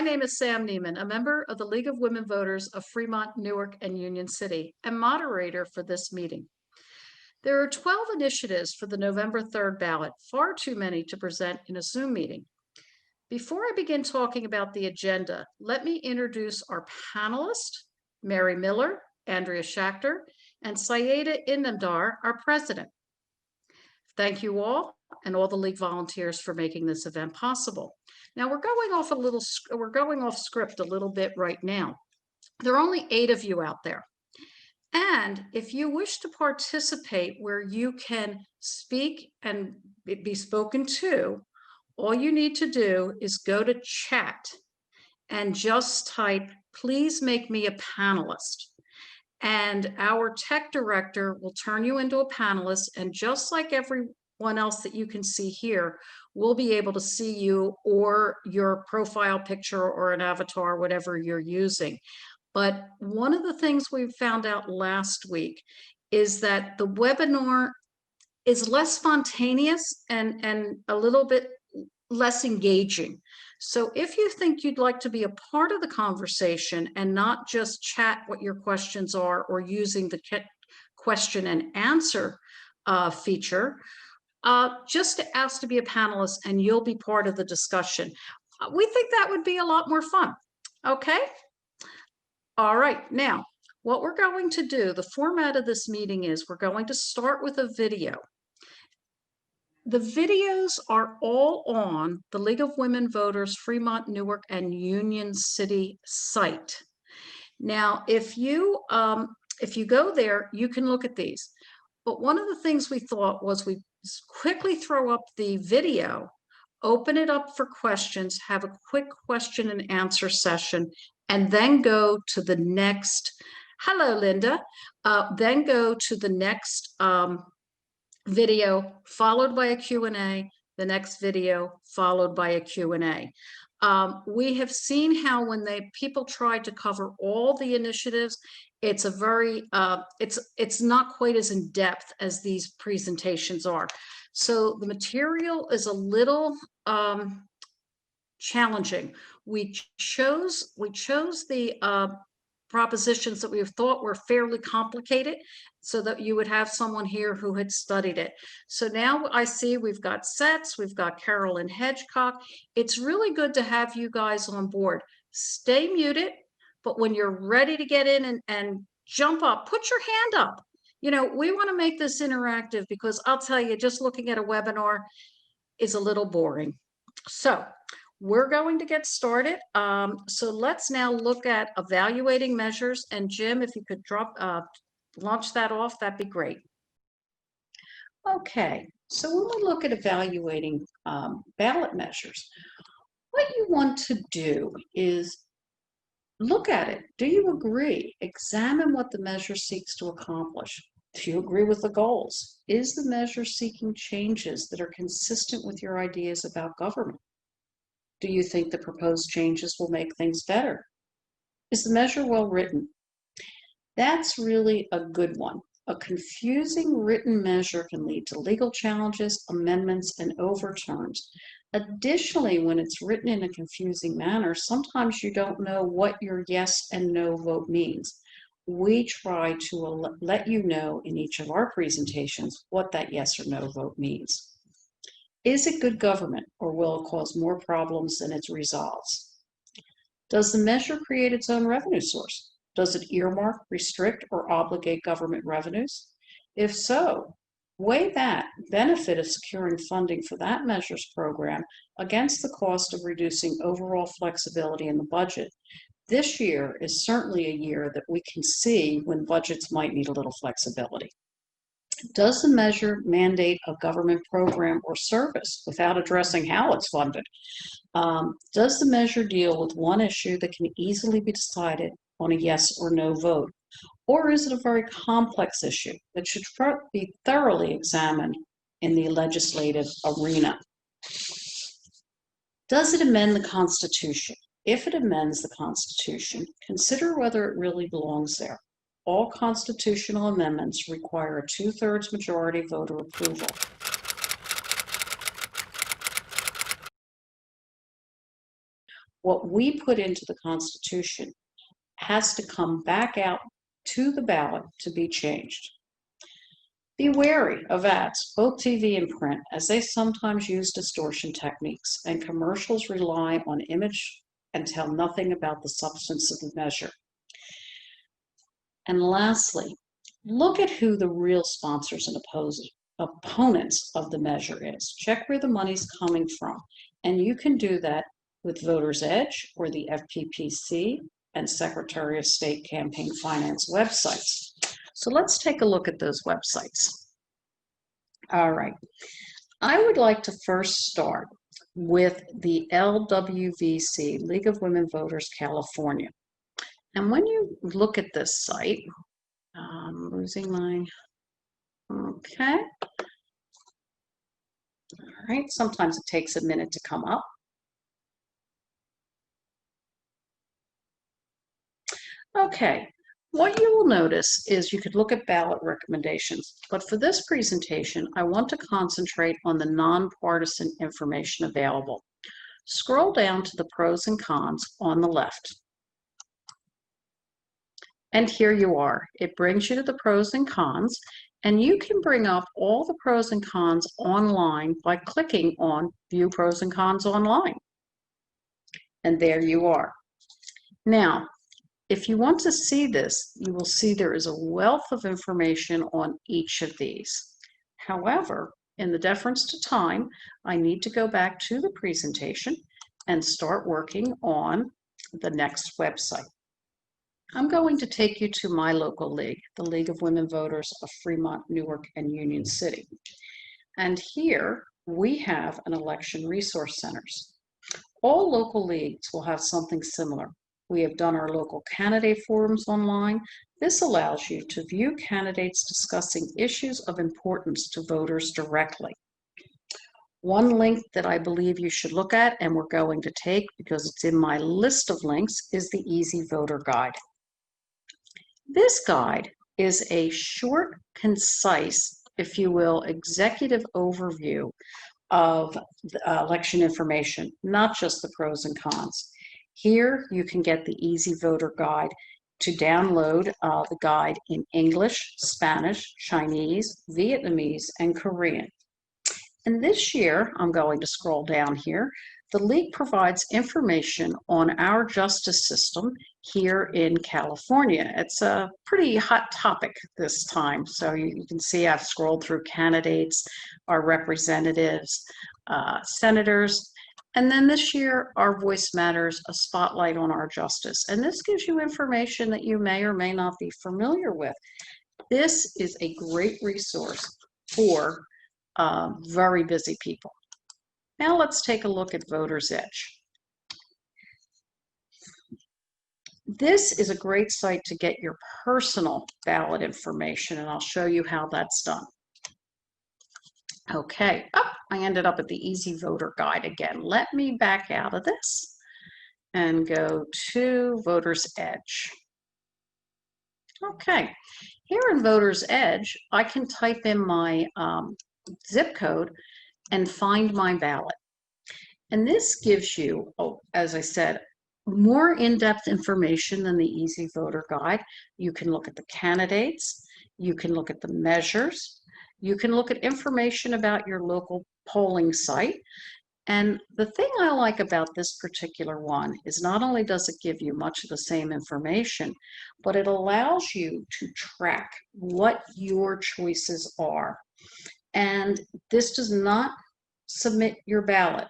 My name is Sam Neiman, a member of the League of Women Voters of Fremont, Newark, and Union City, and moderator for this meeting. There are 12 initiatives for the November 3rd ballot, far too many to present in a Zoom meeting. Before I begin talking about the agenda, let me introduce our panelists, Mary Miller, Andrea Schachter, and Sayeda Inamdar, our president. Thank you all and all the League volunteers for making this event possible. Now we're going off script a little bit right now. There are only 8 of you out there. And if you wish to participate where you can speak and be spoken to, all you need to do is go to chat and just type, "Please make me a panelist." And our tech director will turn you into a panelist. And just like everyone else that you can see here, we'll be able to see you or your profile picture or an avatar, whatever you're using. But one of the things we found out last week is that the webinar is less spontaneous and a little bit less engaging. So if you think you'd like to be a part of the conversation and not just chat what your questions are or using the question and answer feature, just to ask to be a panelist and you'll be part of the discussion. We think that would be a lot more fun. Okay? All right. Now, what we're going to do, the format of this meeting is we're going to start with a video. The videos are all on the League of Women Voters Fremont, Newark, and Union City site. Now, if you go there, you can look at these. But one of the things we thought was we quickly throw up the video, open it up for questions, have a quick question and answer session, and then go to the next, hello, Linda, then go to the next video, followed by a Q&A, the next video, followed by a Q&A. We have seen how when people try to cover all the initiatives, it's a very, it's not quite as in depth as these presentations are. So the material is a little challenging. We chose the propositions that we thought were fairly complicated so that you would have someone here who had studied it. So now I see we've got Sets, we've got Carolyn Hedgecock. It's really good to have you guys on board. Stay muted, but when you're ready to get in and jump up, put your hand up. You know, we want to make this interactive because I'll tell you, just looking at a webinar is a little boring. So we're going to get started. So let's now look at evaluating measures. And Jim, if you could launch that off, that'd be great. Okay, so when we look at evaluating ballot measures, what you want to do is look at it. Do you agree? Examine what the measure seeks to accomplish. Do you agree with the goals? Is the measure seeking changes that are consistent with your ideas about government? Do you think the proposed changes will make things better? Is the measure well written? That's really a good one. A confusing written measure can lead to legal challenges, amendments, and overturns. Additionally, when it's written in a confusing manner, sometimes you don't know what your yes and no vote means. We try to let you know in each of our presentations what that yes or no vote means. Is it good government, or will it cause more problems than it resolves? Does the measure create its own revenue source? Does it earmark, restrict, or obligate government revenues? If so, weigh that benefit of securing funding for that measure's program against the cost of reducing overall flexibility in the budget. This year is certainly a year that we can see when budgets might need a little flexibility. Does the measure mandate a government program or service without addressing how it's funded? Does the measure deal with one issue that can easily be decided on a yes or no vote? Or is it a very complex issue that should be thoroughly examined in the legislative arena? Does it amend the Constitution? If it amends the Constitution, consider whether it really belongs there. All constitutional amendments require a 2/3 majority voter approval. what we put into the Constitution has to come back out to the ballot to be changed. Be wary of ads, both TV and print, as they sometimes use distortion techniques, and commercials rely on image and tell nothing about the substance of the measure. And lastly, look at who the real sponsors and opponents of the measure is. Check where the money's coming from. And you can do that with Voters Edge or the FPPC and Secretary of State campaign finance websites. So let's take a look at those websites. All right. I would like to first start with the LWVC, League of Women Voters, California. And when you look at this site, I'm losing my, okay. All right, sometimes it takes a minute to come up. Okay, what you will notice is you could look at ballot recommendations, but for this presentation, I want to concentrate on the nonpartisan information available. Scroll down to the pros and cons on the left. And here you are. It brings you to the pros and cons, and you can bring up all the pros and cons online by clicking on View Pros and Cons Online. And there you are. Now, if you want to see this, you will see there is a wealth of information on each of these. However, in the deference to time, I need to go back to the presentation and start working on the next website. I'm going to take you to my local league, the League of Women Voters of Fremont, Newark, and Union City. And here we have an election resource centers. All local leagues will have something similar. We have done our local candidate forums online. This allows you to view candidates discussing issues of importance to voters directly. One link that I believe you should look at, and we're going to take because it's in my list of links, is the Easy Voter Guide. This guide is a short, concise, if you will, executive overview of election information, not just the pros and cons. Here you can get the Easy Voter Guide to download the guide in English, Spanish, Chinese, Vietnamese, and Korean. And this year, I'm going to scroll down here, the League provides information on our justice system here in California. It's a pretty hot topic this time. So you can see I've scrolled through candidates, our representatives, senators, and then this year, our Voice Matters, a spotlight on our justice. And this gives you information that you may or may not be familiar with. This is a great resource for very busy people. Now let's take a look at Voters Edge. This is a great site to get your personal ballot information, and I'll show you how that's done. Okay, I ended up at the Easy Voter Guide again. Let me back out of this and go to Voters Edge. Okay, here in Voters Edge, I can type in my zip code and find my ballot. And this gives you, as I said, more in-depth information than the Easy Voter Guide. You can look at the candidates, you can look at the measures, you can look at information about your local polling site. And the thing I like about this particular one is not only does it give you much of the same information, but it allows you to track what your choices are. And this does not submit your ballot.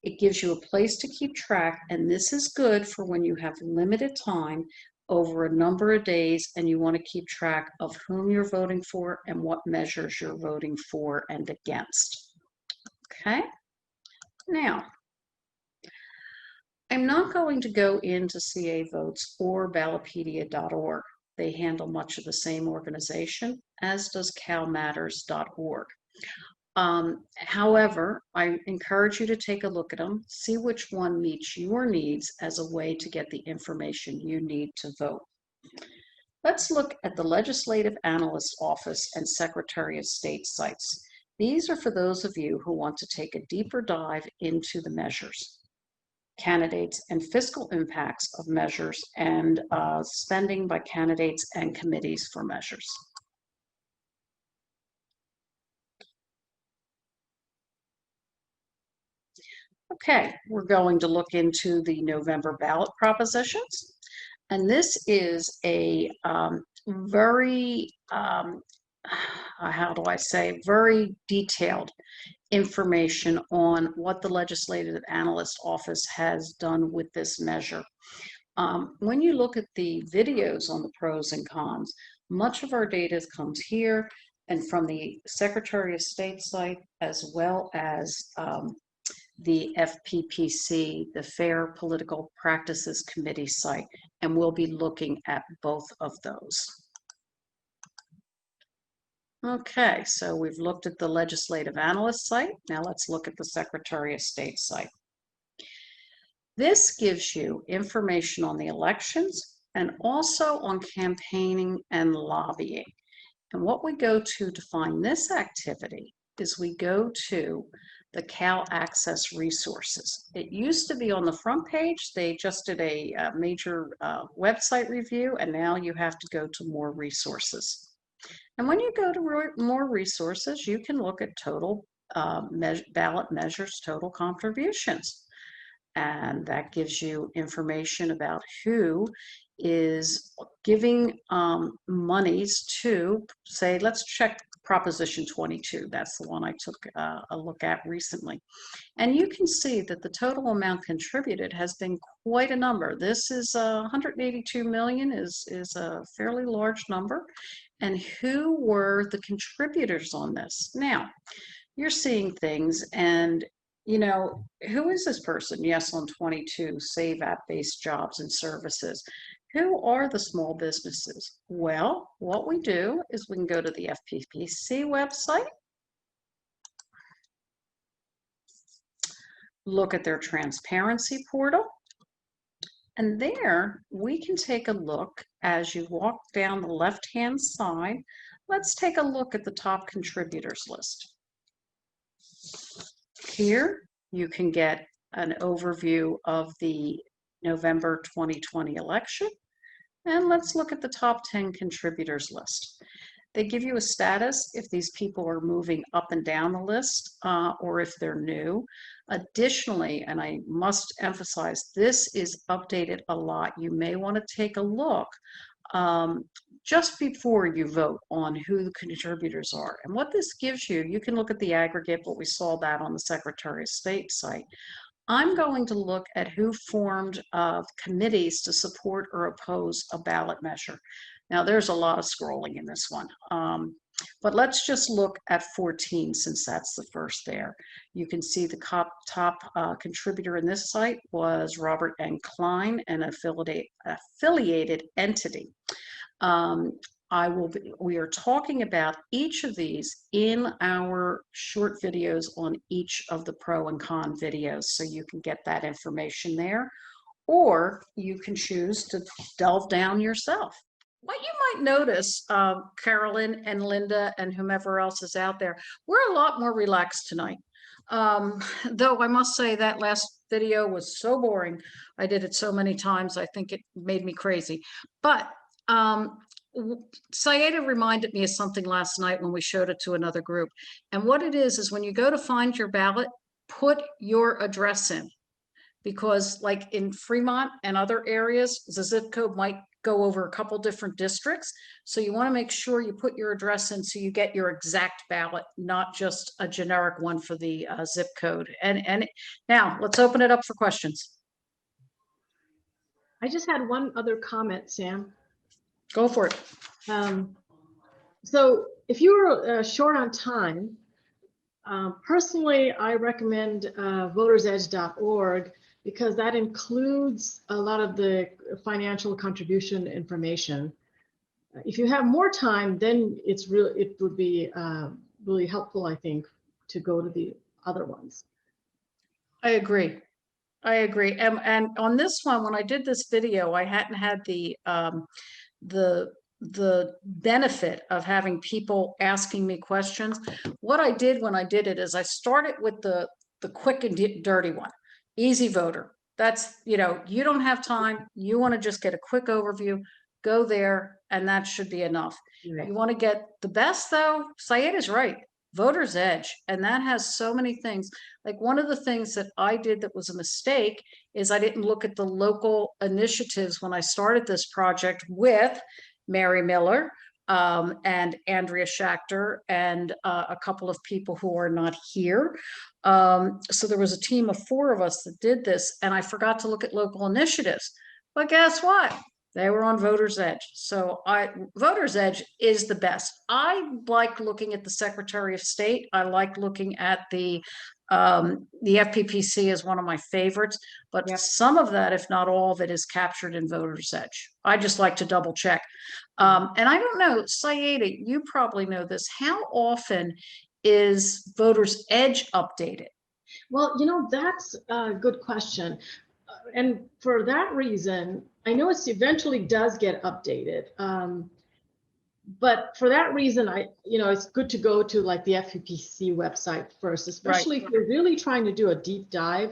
It gives you a place to keep track, and this is good for when you have limited time over a number of days and you want to keep track of whom you're voting for and what measures you're voting for and against. Okay, now I'm not going to go into CA Votes or Ballotpedia.org. They handle much of the same organization, as does calmatters.org. However, I encourage you to take a look at them, see which one meets your needs as a way to get the information you need to vote. Let's look at the Legislative Analyst Office and Secretary of State sites. These are for those of you who want to take a deeper dive into the measures. candidates and fiscal impacts of measures and spending by candidates and committees for measures. Okay, we're going to look into the November ballot propositions. And this is a very, how do I say, very detailed information on what the Legislative Analyst Office has done with this measure. When you look at the videos on the pros and cons, much of our data comes here and from the Secretary of State site, as well as the FPPC, the Fair Political Practices Committee site, and we'll be looking at both of those. Okay, so we've looked at the Legislative Analyst site. Now let's look at the Secretary of State site. This gives you information on the elections and also on campaigning and lobbying. And what we go to find this activity is we go to the Cal Access resources. It used to be on the front page. They just did a major website review, and now you have to go to more resources. And when you go to more resources, you can look at total ballot measures, total contributions. And that gives you information about who is giving monies to, say, let's check Proposition 22. That's the one I took a look at recently. And you can see that the total amount contributed has been quite a number. This is 182 million is a fairly large number. And who were the contributors on this? Now, you're seeing things and you know, who is this person? Yes, on 22, Save App-Based Jobs and Services. Who are the small businesses? Well, what we do is we can go to the FPPC website, look at their transparency portal, and there we can take a look as you walk down the left-hand side. Let's take a look at the top contributors list. Here, you can get an overview of the November 2020 election. And let's look at the top 10 contributors list. They give you a status if these people are moving up and down the list or if they're new. Additionally, and I must emphasize, this is updated a lot. You may want to take a look just before you vote on who the contributors are. And what this gives you, you can look at the aggregate, but we saw that on the Secretary of State site. I'm going to look at who formed committees to support or oppose a ballot measure. Now, there's a lot of scrolling in this one, but let's just look at 14 since that's the first there. You can see the top contributor in this site was Robert N. Klein, an affiliated entity. We are talking about each of these in our short videos on each of the pro and con videos, so you can get that information there, or you can choose to delve down yourself. What you might notice, Carolyn and Linda and whomever else is out there, we're a lot more relaxed tonight. Though I must say that last video was so boring. I did it so many times, I think it made me crazy. But Sayeda reminded me of something last night when we showed it to another group. And what it is when you go to find your ballot, put your address in. Because like in Fremont and other areas, the zip code might go over a couple different districts. So you want to make sure you put your address in so you get your exact ballot, not just a generic one for the zip code. And now let's open it up for questions. I just had one other comment, Sam. Go for it. So if you were short on time, personally, I recommend votersedge.org because that includes a lot of the financial contribution information. If you have more time, then it would be really helpful, I think, to go to the other ones. I agree. And on this one, when I did this video, I hadn't had the benefit of having people asking me questions. What I did when I did it is I started with the quick and dirty one, easy voter. That's, you don't have time, you want to just get a quick overview, go there, and that should be enough. Right. You want to get the best though, Syed is right. Voter's Edge, and that has so many things. Like one of the things that I did that was a mistake is I didn't look at the local initiatives when I started this project with Mary Miller and Andrea Schachter and a couple of people who are not here. So there was a team of 4 of us that did this, and I forgot to look at local initiatives. But guess what? They were on Voter's Edge. So Voter's Edge is the best. I like looking at the Secretary of State. I like looking at the FPPC is one of my favorites, but Yep. some of that, if not all of it, is captured in Voter's Edge. I just like to double check. And I don't know, Sayeda, you probably know this. How often is Voter's Edge updated? Well, that's a good question. And for that reason, I know it eventually does get updated. But for that reason, it's good to go to like the FPPC website first, especially if you're really trying to do a deep dive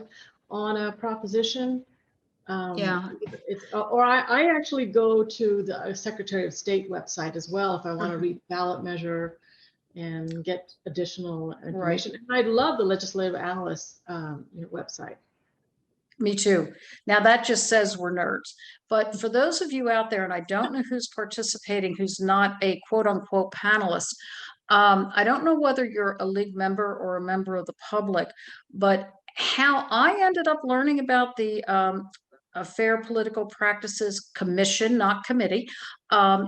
on a proposition. Yeah. Or I actually go to the Secretary of State website as well if I want to read ballot measure and get additional information. And I love the legislative analyst website. Me too. Now that just says we're nerds. But for those of you out there, and I don't know who's participating, who's not a quote unquote panelist, I don't know whether you're a league member or a member of the public, but how I ended up learning about the Fair Political Practices Commission, not committee,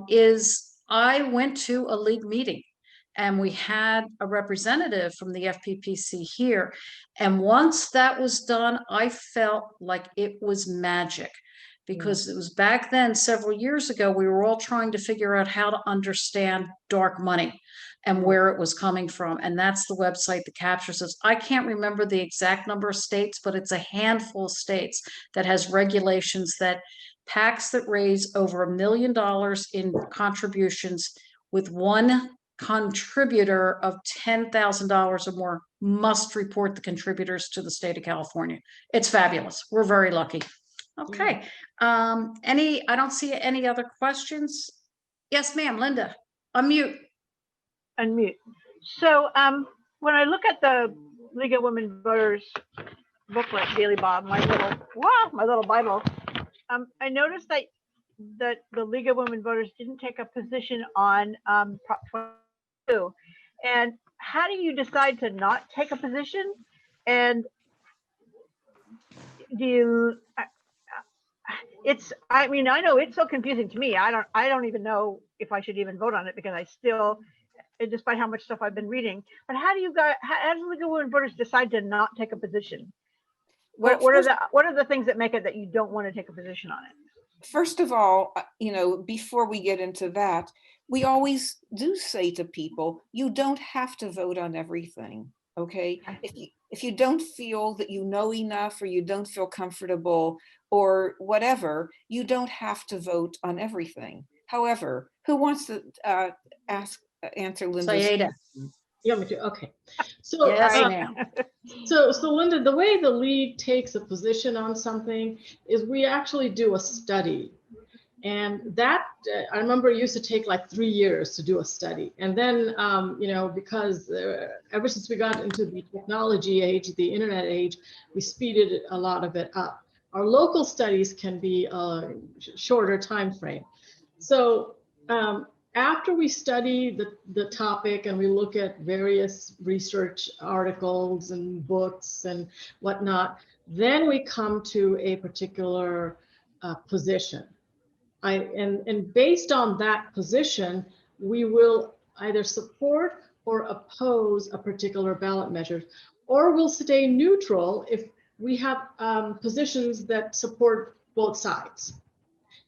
is I went to a league meeting. And we had a representative from the FPPC here. And once that was done, I felt like it was magic because it was back then, several years ago, we were all trying to figure out how to understand dark money and where it was coming from. And that's the website that captures this. I can't remember the exact number of states, but it's a handful of states that has regulations that PACs that raise over $1 million in contributions with one contributor of $10,000 or more must report the contributors to the state of California. It's fabulous. We're very lucky. Okay. I don't see any other questions. Yes, ma'am, Linda, unmute. Unmute. So when I look at the League of Women Voters booklet, Daily Bob, my little Bible, I noticed that the League of Women Voters didn't take a position on Prop 22. And how do you decide to not take a position? And do you? I know it's so confusing to me. I don't even know if I should even vote on it because I still, despite how much stuff I've been reading. But how do the League of Women Voters decide to not take a position? What are the things that make it that you don't want to take a position on it? First of all, before we get into that, we always do say to people, you don't have to vote on everything, okay? If you don't feel that you know enough or you don't feel comfortable or whatever, you don't have to vote on everything. However, who wants to answer Linda's Sayeda. Yeah, me too. Okay. So, Yes, so Linda, the way the league takes a position on something is we actually do a study. And that, I remember it used to take like 3 years to do a study. And then, because ever since we got into the technology age, the internet age, we speeded a lot of it up. Our local studies can be a shorter time frame. So after we study the topic and we look at various research articles and books and whatnot, then we come to a particular position. And based on that position, we will either support or oppose a particular ballot measure, or we'll stay neutral if we have positions that support both sides.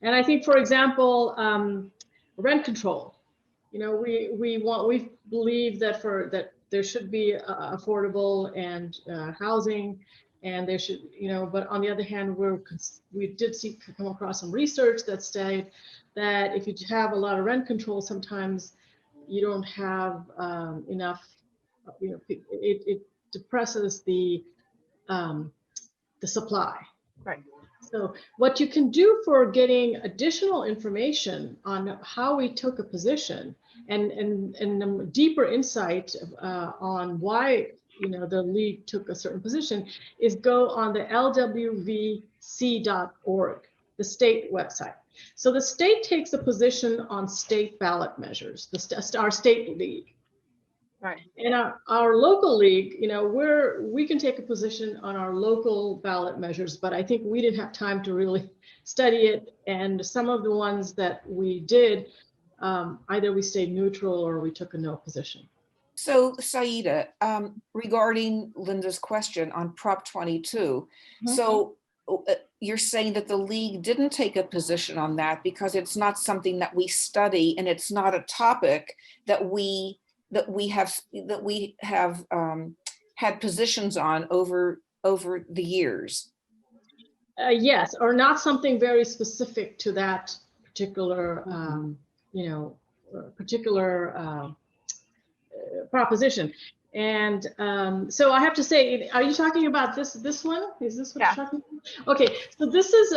And I think, for example, rent control. We believe that there should be affordable and housing. And there should, but on the other hand, we did come across some research that stated that if you have a lot of rent control, sometimes you don't have enough, it depresses the supply. Right. So what you can do for getting additional information on how we took a position and deeper insight on why the league took a certain position is go on the LWVC.org, the state website. So the state takes a position on state ballot measures, our state league. Right. And our local league, we can take a position on our local ballot measures, but I think we didn't have time to really study it. And some of the ones that we did, either we stayed neutral or we took a no position. So Saida, regarding Linda's question on Prop 22, so you're saying that the league didn't take a position on that because it's not something that we study and it's not a topic that we have had positions on over the years. Yes, or not something very specific to that particular, proposition. And so I have to say, are you talking about this one? Is this what you're talking about? Okay, so this is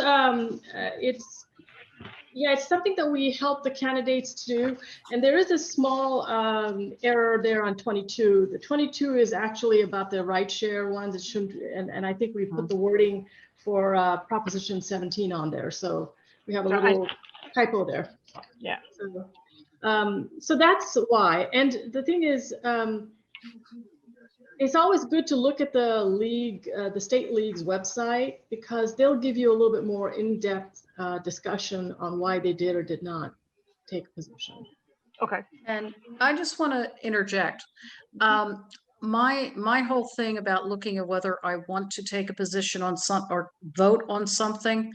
it's something that we help the candidates to do. And there is a small error there on 22. The 22 is actually about the ride share ones. It shouldn't, and I think we put the wording for Proposition 17 on there. So we have a little typo there. Yeah. So that's why. And the thing is, it's always good to look at the league, the state league's website, because they'll give you a little bit more in-depth discussion on why they did or did not take a position. Okay. And I just want to interject. My whole thing about looking at whether I want to take a position on some or vote on something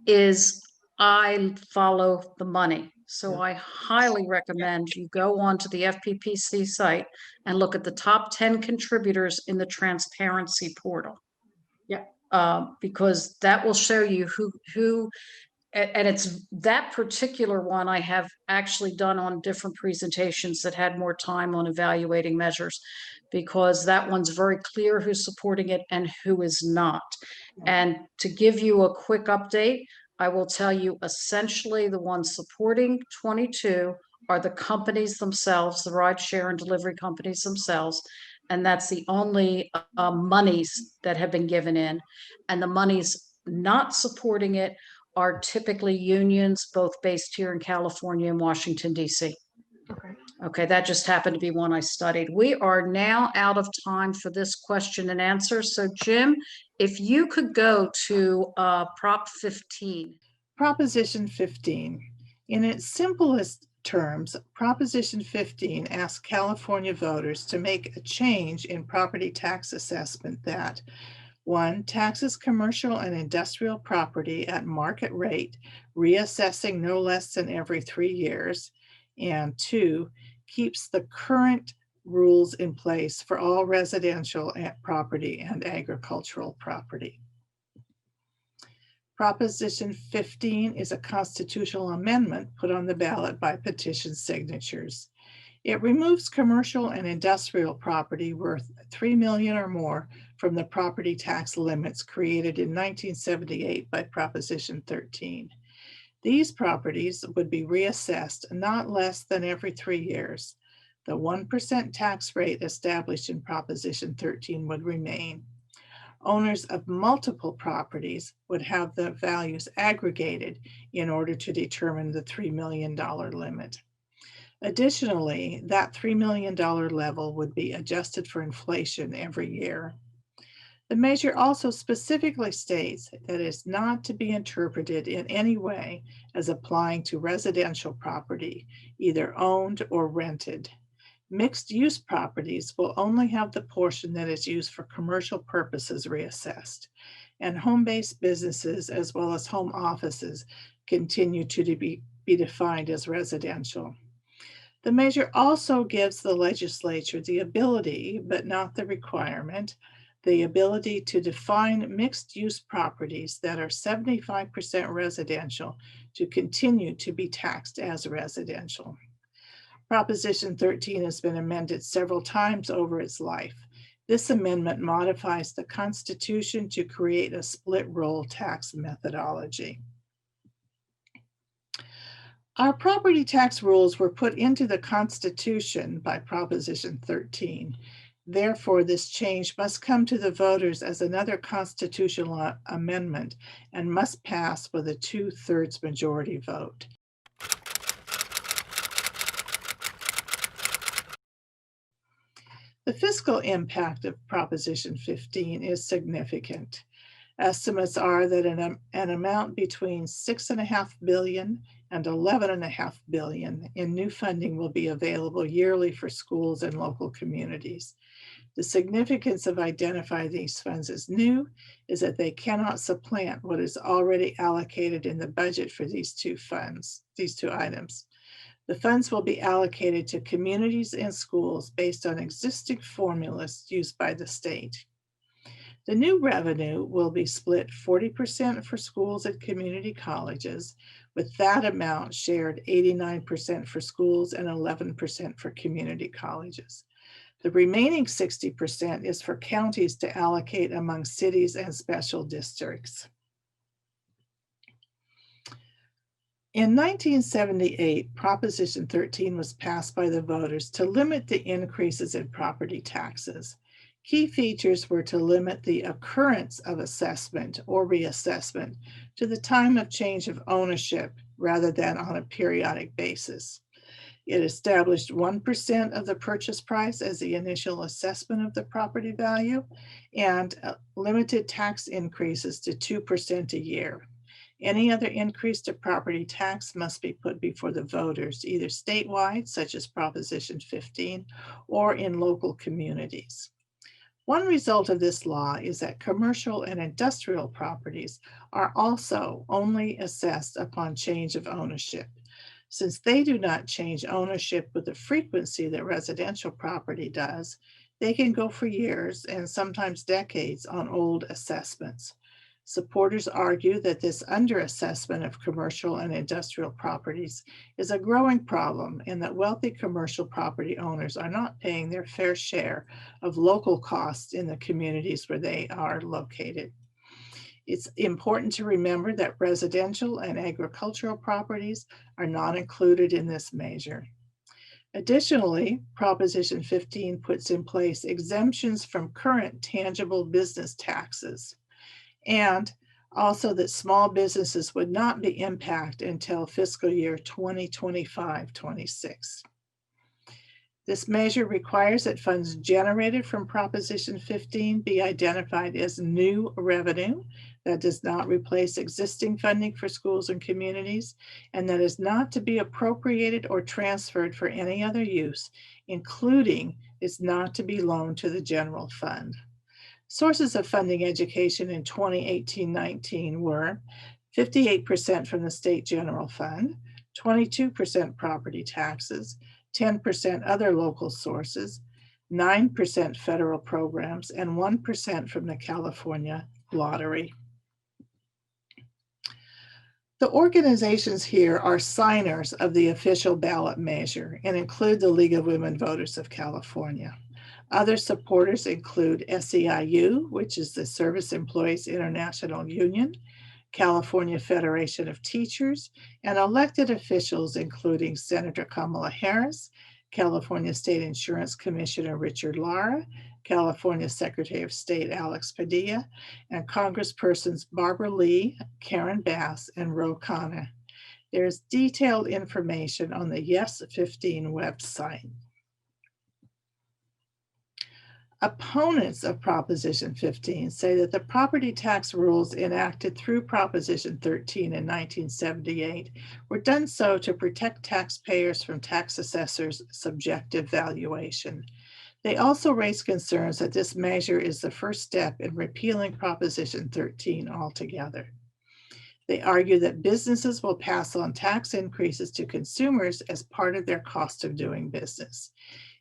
is I follow the money. So I highly recommend you go onto the FPPC site and look at the top 10 contributors in the transparency portal. Yeah. Because that will show you who, and it's that particular one I have actually done on different presentations that had more time on evaluating measures, because that one's very clear who's supporting it and who is not. And to give you a quick update, I will tell you essentially the ones supporting 22 are the companies themselves, the ride share and delivery companies themselves. And that's the only monies that have been given in. And the monies not supporting it are typically unions, both based here in California and Washington, D.C. Okay, that just happened to be one I studied. We are now out of time for this question and answer. So Jim, if you could go to Prop 15. Proposition 15. In its simplest terms, Proposition 15 asks California voters to make a change in property tax assessment that: 1, taxes commercial and industrial property at market rate, reassessing no less than every 3 years. And 2, keeps the current rules in place for all residential property and agricultural property. Proposition 15 is a constitutional amendment put on the ballot by petition signatures. It removes commercial and industrial property worth $3 million or more from the property tax limits created in 1978 by Proposition 13. These properties would be reassessed not less than every 3 years. The 1% tax rate established in Proposition 13 would remain. Owners of multiple properties would have the values aggregated in order to determine the $3 million limit. Additionally, that $3 million level would be adjusted for inflation every year. The measure also specifically states that it is not to be interpreted in any way as applying to residential property, either owned or rented. Mixed-use properties will only have the portion that is used for commercial purposes reassessed, and home-based businesses as well as home offices continue to be defined as residential. The measure also gives the legislature the ability, but not the requirement, the ability to define mixed-use properties that are 75% residential to continue to be taxed as residential. Proposition 13 has been amended several times over its life. This amendment modifies the Constitution to create a split roll tax methodology. Our property tax rules were put into the Constitution by Proposition 13. Therefore, this change must come to the voters as another constitutional amendment and must pass with a 2/3 majority vote. The fiscal impact of Proposition 15 is significant. Estimates are that an amount between $6.5 billion and $11.5 billion in new funding will be available yearly for schools and local communities. The significance of identifying these funds as new is that they cannot supplant what is already allocated in the budget for these two items. The funds will be allocated to communities and schools based on existing formulas used by the state. The new revenue will be split 40% for schools and community colleges, with that amount shared 89% for schools and 11% for community colleges. The remaining 60% is for counties to allocate among cities and special districts. In 1978, Proposition 13 was passed by the voters to limit the increases in property taxes. Key features were to limit the occurrence of assessment or reassessment to the time of change of ownership rather than on a periodic basis. It established 1% of the purchase price as the initial assessment of the property value and limited tax increases to 2% a year. Any other increase to property tax must be put before the voters, either statewide, such as Proposition 15, or in local communities. One result of this law is that commercial and industrial properties are also only assessed upon change of ownership. Since they do not change ownership with the frequency that residential property does, they can go for years and sometimes decades on old assessments. Supporters argue that this underassessment of commercial and industrial properties is a growing problem and that wealthy commercial property owners are not paying their fair share of local costs in the communities where they are located. It's important to remember that residential and agricultural properties are not included in this measure. Additionally, Proposition 15 puts in place exemptions from current tangible business taxes, and also that small businesses would not be impacted until fiscal year 2025-26. This measure requires that funds generated from Proposition 15 be identified as new revenue that does not replace existing funding for schools and communities, and that is not to be appropriated or transferred for any other use, including is not to be loaned to the general fund. Sources of funding education in 2018-19 were 58% from the state general fund, 22% property taxes, 10% other local sources, 9% federal programs, and 1% from the California lottery. The organizations here are signers of the official ballot measure and include the League of Women Voters of California. Other supporters include SEIU, which is the Service Employees International Union, California Federation of Teachers, and elected officials including Senator Kamala Harris, California State Insurance Commissioner Richard Lara, California Secretary of State Alex Padilla, and Congresspersons Barbara Lee, Karen Bass, and Ro Khanna. There is detailed information on the Yes 15 website. Opponents of Proposition 15 say that the property tax rules enacted through Proposition 13 in 1978 were done so to protect taxpayers from tax assessors' subjective valuation. They also raise concerns that this measure is the first step in repealing Proposition 13 altogether. They argue that businesses will pass on tax increases to consumers as part of their cost of doing business.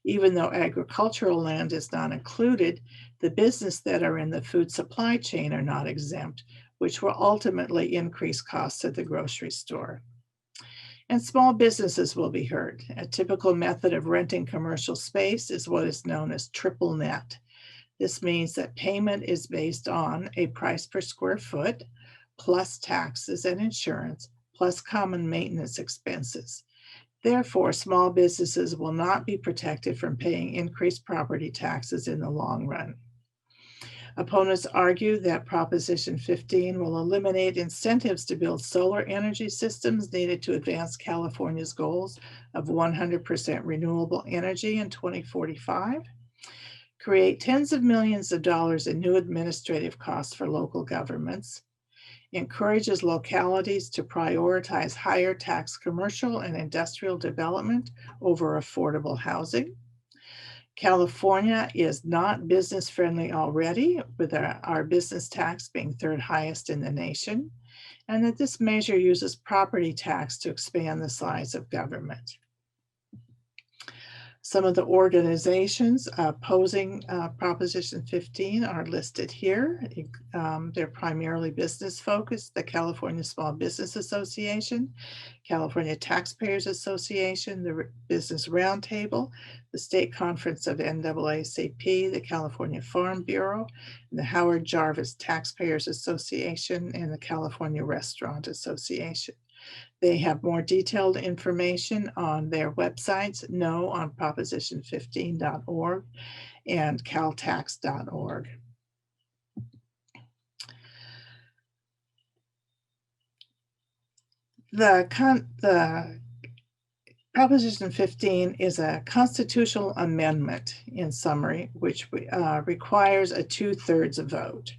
Even though agricultural land is not included, the businesses that are in the food supply chain are not exempt, which will ultimately increase costs at the grocery store. And small businesses will be hurt. A typical method of renting commercial space is what is known as triple net. This means that payment is based on a price per square foot, plus taxes and insurance, plus common maintenance expenses. Therefore, small businesses will not be protected from paying increased property taxes in the long run. Opponents argue that Proposition 15 will eliminate incentives to build solar energy systems needed to advance California's goals of 100% renewable energy in 2045, create tens of millions of dollars in new administrative costs for local governments, encourages localities to prioritize higher tax commercial and industrial development over affordable housing. California is not business friendly already, with our business tax being third highest in the nation, and that this measure uses property tax to expand the size of government. Some of the organizations opposing Proposition 15 are listed here. They're primarily business focused: the California Small Business Association, California Taxpayers Association, the Business Roundtable, the State Conference of NAACP, the California Farm Bureau, the Howard Jarvis Taxpayers Association, and the California Restaurant Association. They have more detailed information on their websites, no on proposition15.org and caltax.org. The Proposition 15 is a constitutional amendment, in summary, which requires a 2/3 vote.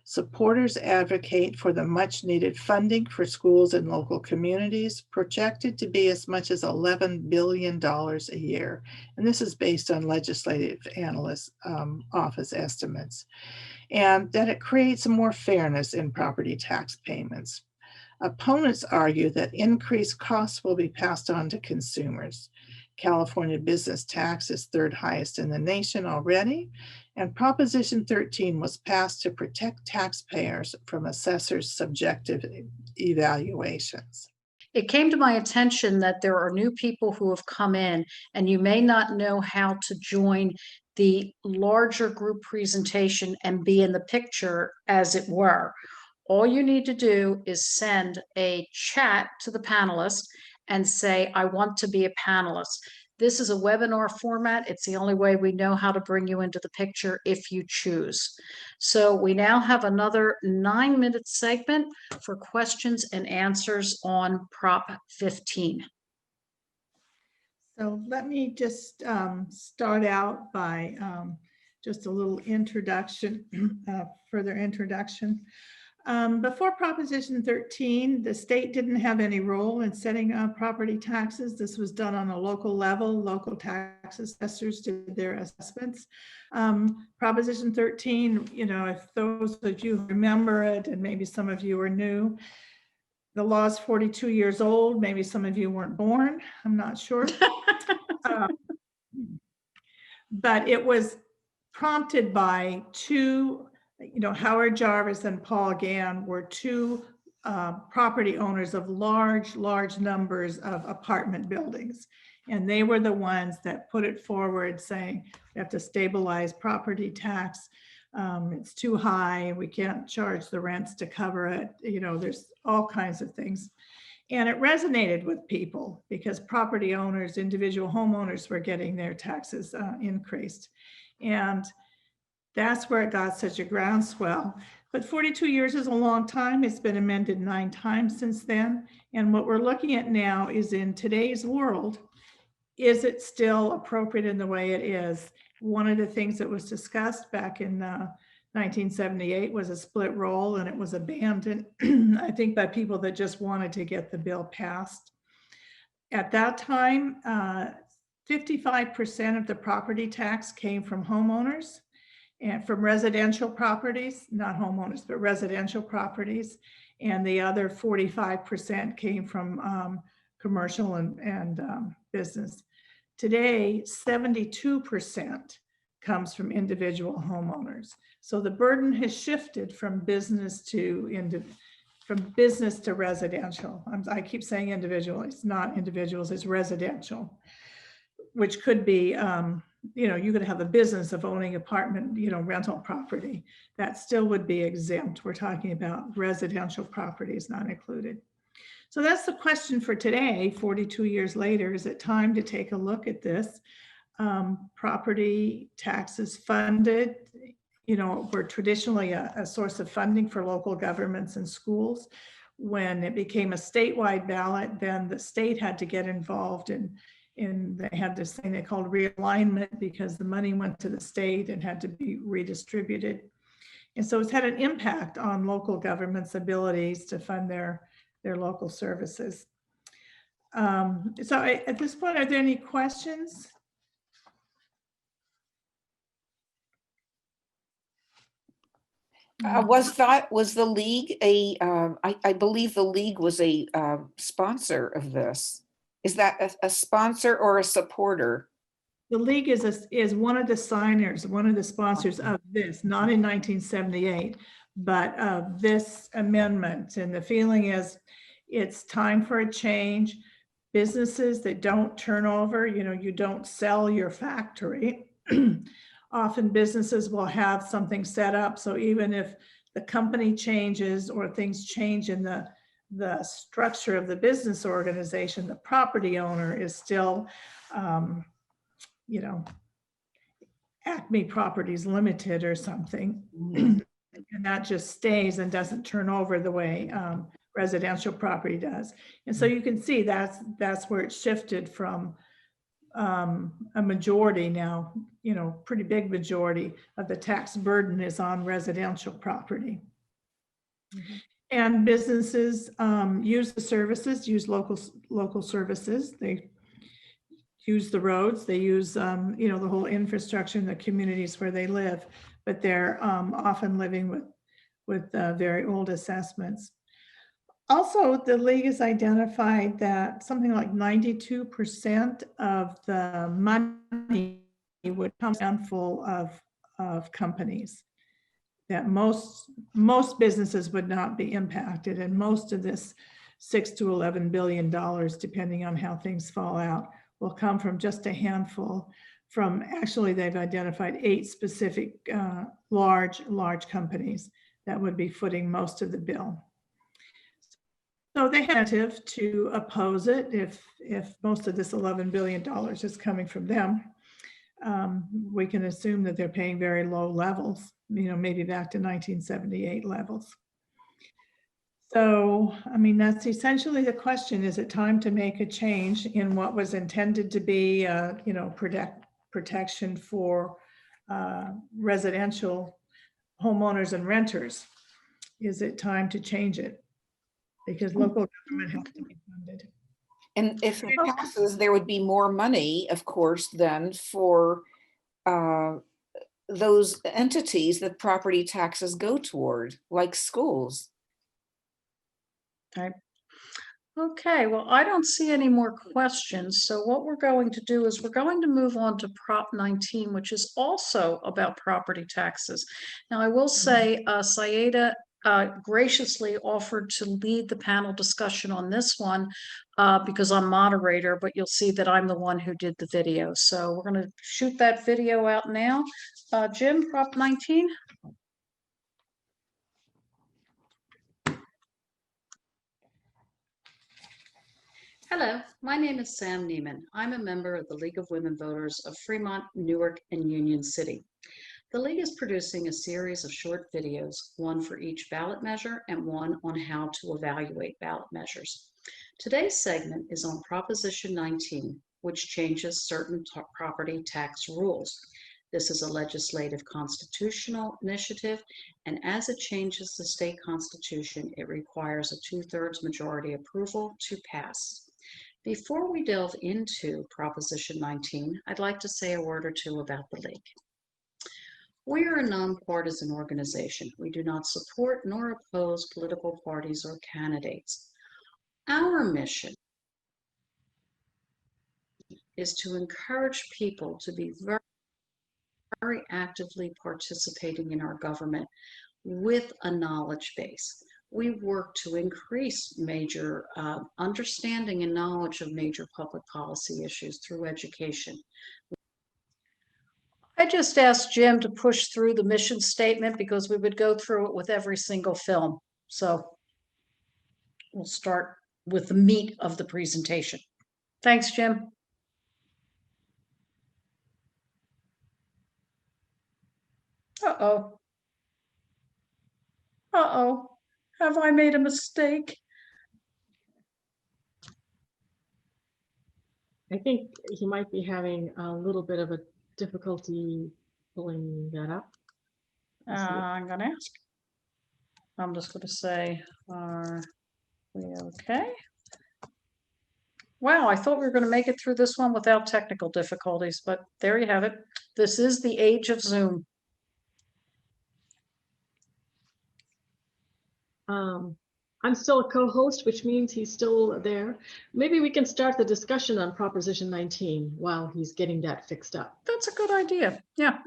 Supporters advocate for the much needed funding for schools and local communities, projected to be as much as $11 billion a year. And this is based on legislative analyst office estimates. And that it creates more fairness in property tax payments. Opponents argue that increased costs will be passed on to consumers. California business tax is third highest in the nation already, and Proposition 13 was passed to protect taxpayers from assessors' subjective evaluations. It came to my attention that there are new people who have come in, and you may not know how to join the larger group presentation and be in the picture, as it were. All you need to do is send a chat to the panelists and say, I want to be a panelist. This is a webinar format. It's the only way we know how to bring you into the picture if you choose. So we now have another 9-minute segment for questions and answers on Prop 15. So let me just start out by just a little introduction, further introduction. Before Proposition 13, the state didn't have any role in setting up property taxes. This was done on a local level. Local tax assessors did their assessments. Proposition 13, if those of you remember it, and maybe some of you are new, the law is 42 years old. Maybe some of you weren't born. I'm not sure. But it was prompted by two, Howard Jarvis and Paul Gann were two property owners of large numbers of apartment buildings. And they were the ones that put it forward saying, we have to stabilize property tax. It's too high. We can't charge the rents to cover it. There's all kinds of things. And it resonated with people because property owners, individual homeowners were getting their taxes increased. And that's where it got such a groundswell. But 42 years is a long time. It's been amended 9 times since then. And what we're looking at now is, in today's world, is it still appropriate in the way it is? One of the things that was discussed back in 1978 was a split roll, and it was abandoned, I think, by people that just wanted to get the bill passed. At that time, 55% of the property tax came from homeowners and from residential properties, not homeowners, but residential properties. And the other 45% came from commercial and business. Today, 72% comes from individual homeowners. So the burden has shifted from business to residential. I keep saying individual. It's not individuals, it's residential, which could be you could have a business of owning apartment, rental property. That still would be exempt. We're talking about residential properties not included. So that's the question for today, 42 years later. Is it time to take a look at this? Property taxes funded, were traditionally a source of funding for local governments and schools. When it became a statewide ballot, then the state had to get involved and they had this thing they called realignment, because the money went to the state and had to be redistributed. And so it's had an impact on local governments' abilities to fund their local services. So at this point, are there any questions? Was the league I believe the league was a sponsor of this. Is that a sponsor or a supporter? The league is one of the signers, one of the sponsors of this, not in 1978, but of this amendment. And the feeling is it's time for a change. Businesses that don't turn over, you don't sell your factory. Often businesses will have something set up. So even if the company changes or things change in the structure of the business organization, the property owner is still, Acme Properties Limited or something. And that just stays and doesn't turn over the way residential property does. And so you can see that's where it shifted from a majority now, pretty big majority of the tax burden is on residential property. Mm-hmm. And businesses use the services, use local services. They use the roads, they use, the whole infrastructure in the communities where they live, but they're often living with very old assessments. Also, the league has identified that something like 92% of the money would come from a handful of companies, that most businesses would not be impacted, and most of this $6 to $11 billion, depending on how things fall out, will come from just a handful. Actually, they've identified 8 specific large companies that would be footing most of the bill. So they have to oppose it if most of this $11 billion is coming from them. We can assume that they're paying very low levels, maybe back to 1978 levels. So, that's essentially the question. Is it time to make a change in what was intended to be, protection for residential homeowners and renters? Is it time to change it? Because local government has to be funded. And if it passes, there would be more money, of course, then for those entities that property taxes go toward, like schools. Okay, well, I don't see any more questions. So what we're going to do is we're going to move on to Prop 19, which is also about property taxes. Now, I will say Sayeda graciously offered to lead the panel discussion on this one because I'm moderator, but you'll see that I'm the one who did the video. So we're going to shoot that video out now. Jim, Prop 19. Hello, my name is Sam Neiman. I'm a member of the League of Women Voters of Fremont, Newark, and Union City. The League is producing a series of short videos, one for each ballot measure and one on how to evaluate ballot measures. Today's segment is on Proposition 19, which changes certain property tax rules. This is a legislative constitutional initiative, and as it changes the state constitution, it requires a 2/3 majority approval to pass. Before we delve into Proposition 19, I'd like to say a word or two about the League. We are a nonpartisan organization. We do not support nor oppose political parties or candidates. Our mission is to encourage people to be very actively participating in our government with a knowledge base. We work to increase major understanding and knowledge of major public policy issues through education. I just asked Jim to push through the mission statement because we would go through it with every single film. So we'll start with the meat of the presentation. Thanks, Jim. Uh-oh. Uh-oh. Have I made a mistake? I think he might be having a little bit of a difficulty pulling that up. I'm gonna ask. I'm just gonna say, are we okay? Wow, I thought we were gonna make it through this one without technical difficulties, but there you have it. This is the age of Zoom. I'm still a co-host, which means he's still there. Maybe we can start the discussion on Proposition 19 while he's getting that fixed up. That's a good idea. Yeah.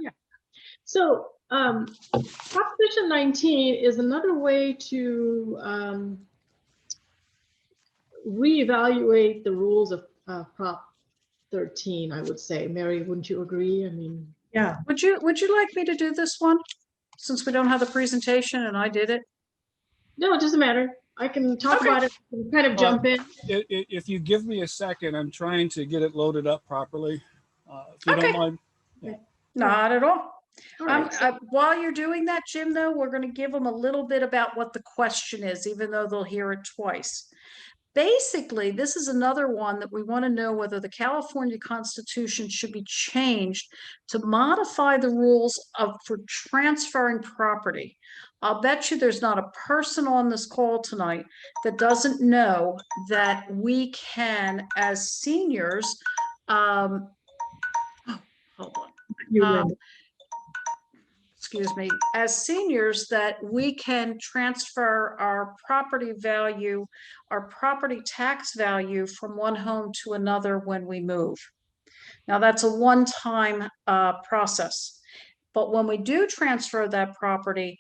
So Proposition 19 is another way to reevaluate the rules of Prop 13, I would say. Mary, wouldn't you agree? I mean, Yeah, Would you like me to do this one? Since we don't have the presentation and I did it? no, it doesn't matter. I can talk Okay. about it and kind of jump in. If you give me a second, I'm trying to get it loaded up properly. If you Okay. don't mind. Not at all. All right, so- While you're doing that, Jim, though, we're going to give them a little bit about what the question is, even though they'll hear it twice. Basically, this is another one that we want to know whether the California Constitution should be changed to modify the rules for transferring property. I'll bet you there's not a person on this call tonight that doesn't know that we can, as seniors, hold on. You, Linda. Excuse me, as seniors, that we can transfer our property value, our property tax value from one home to another when we move. Now, that's a one-time process. But when we do transfer that property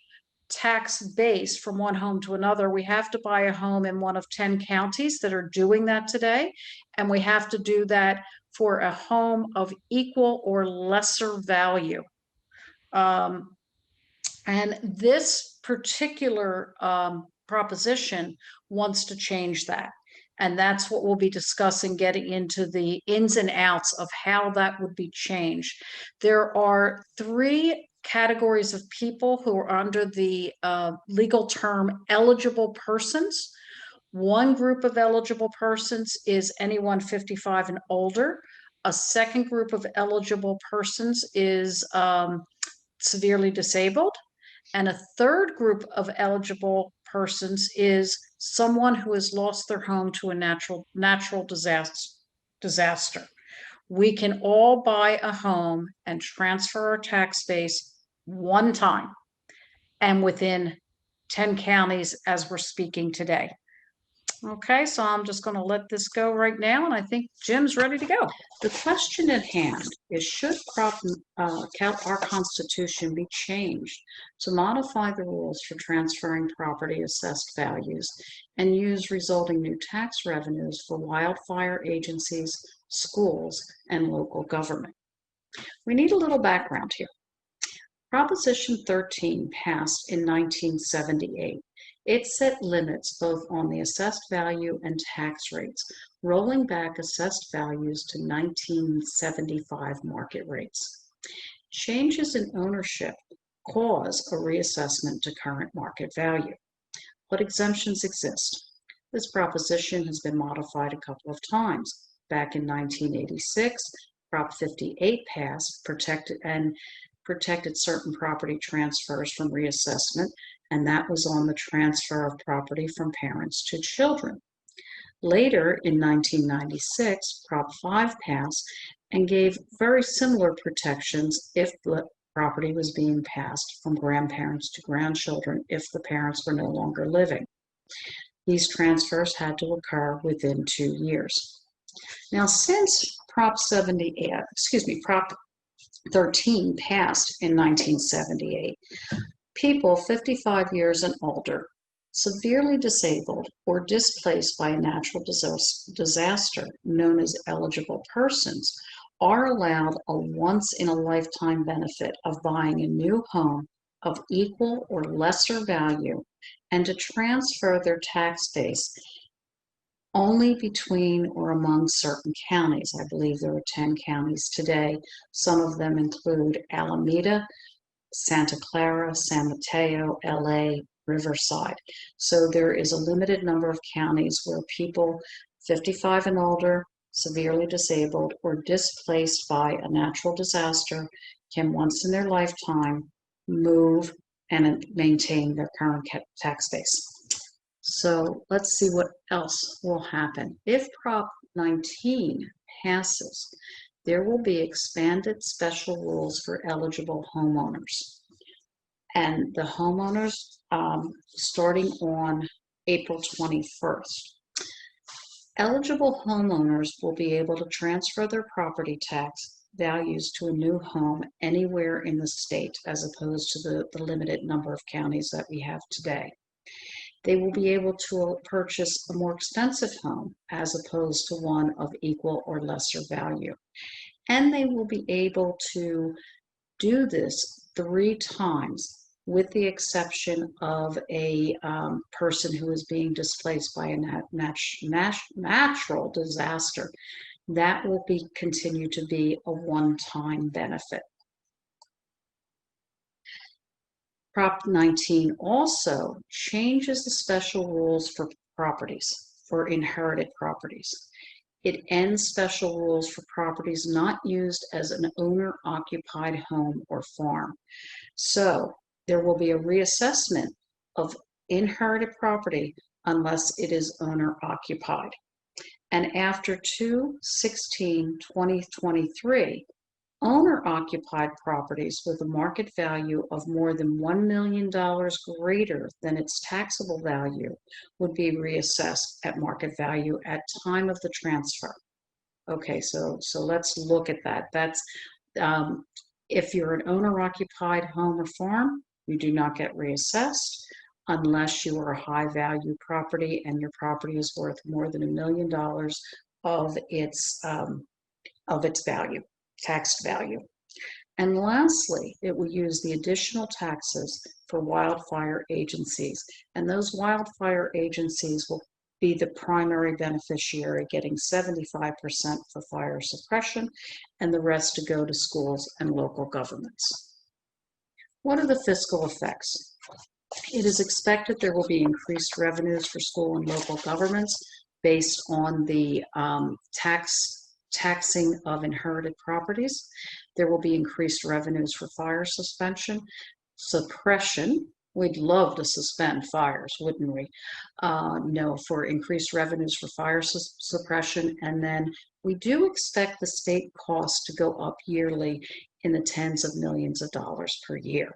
tax base from one home to another, we have to buy a home in one of 10 counties that are doing that today. And we have to do that for a home of equal or lesser value. And this particular proposition wants to change that. And that's what we'll be discussing, getting into the ins and outs of how that would be changed. There are 3 categories of people who are under the legal term eligible persons. One group of eligible persons is anyone 55 and older. A second group of eligible persons is severely disabled. And a third group of eligible persons is someone who has lost their home to a natural disaster. We can all buy a home and transfer our tax base one time and within 10 counties as we're speaking today. Okay, so I'm just going to let this go right now, and I think Jim's ready to go. The question at hand is, should our Constitution be changed to modify the rules for transferring property assessed values and use resulting new tax revenues for wildfire agencies, schools, and local government? We need a little background here. Proposition 13 passed in 1978. It set limits both on the assessed value and tax rates, rolling back assessed values to 1975 market rates. Changes in ownership cause a reassessment to current market value. What exemptions exist? This proposition has been modified a couple of times. Back in 1986, Prop 58 passed, protected certain property transfers from reassessment, and that was on the transfer of property from parents to children. Later, in 1996, Prop 5 passed and gave very similar protections if the property was being passed from grandparents to grandchildren if the parents were no longer living. These transfers had to occur within 2 years. Now, since Prop 13 passed in 1978, people 55 years and older, severely disabled, or displaced by a natural disaster known as eligible persons are allowed a once-in-a-lifetime benefit of buying a new home of equal or lesser value and to transfer their tax base only between or among certain counties. I believe there are 10 counties today. Some of them include Alameda, Santa Clara, San Mateo, LA, Riverside. So there is a limited number of counties where people 55 and older, severely disabled, or displaced by a natural disaster can once in their lifetime move and maintain their current tax base. So let's see what else will happen. If Prop 19 passes, there will be expanded special rules for eligible homeowners. And the homeowners, starting on April 21st, eligible homeowners will be able to transfer their property tax values to a new home anywhere in the state, as opposed to the limited number of counties that we have today. They will be able to purchase a more expensive home as opposed to one of equal or lesser value. And they will be able to do this 3 times, with the exception of a person who is being displaced by a natural disaster. That will continue to be a one-time benefit. Prop 19 also changes the special rules for properties, for inherited properties. It ends special rules for properties not used as an owner-occupied home or farm. So there will be a reassessment of inherited property unless it is owner-occupied. And after 2/16/2023, owner-occupied properties with a market value of more than $1 million greater than its taxable value would be reassessed at market value at time of the transfer. Okay, so let's look at that. That's if you're an owner-occupied home or farm, you do not get reassessed unless you are a high-value property and your property is worth more than $1 million of its value. Taxed value. And lastly, it will use the additional taxes for wildfire agencies. And those wildfire agencies will be the primary beneficiary, getting 75% for fire suppression and the rest to go to schools and local governments. What are the fiscal effects? It is expected there will be increased revenues for school and local governments based on the taxing of inherited properties. There will be increased revenues for fire suppression. We'd love to suspend fires, wouldn't we? No, for increased revenues for fire suppression. And then we do expect the state costs to go up yearly in the tens of millions of dollars per year.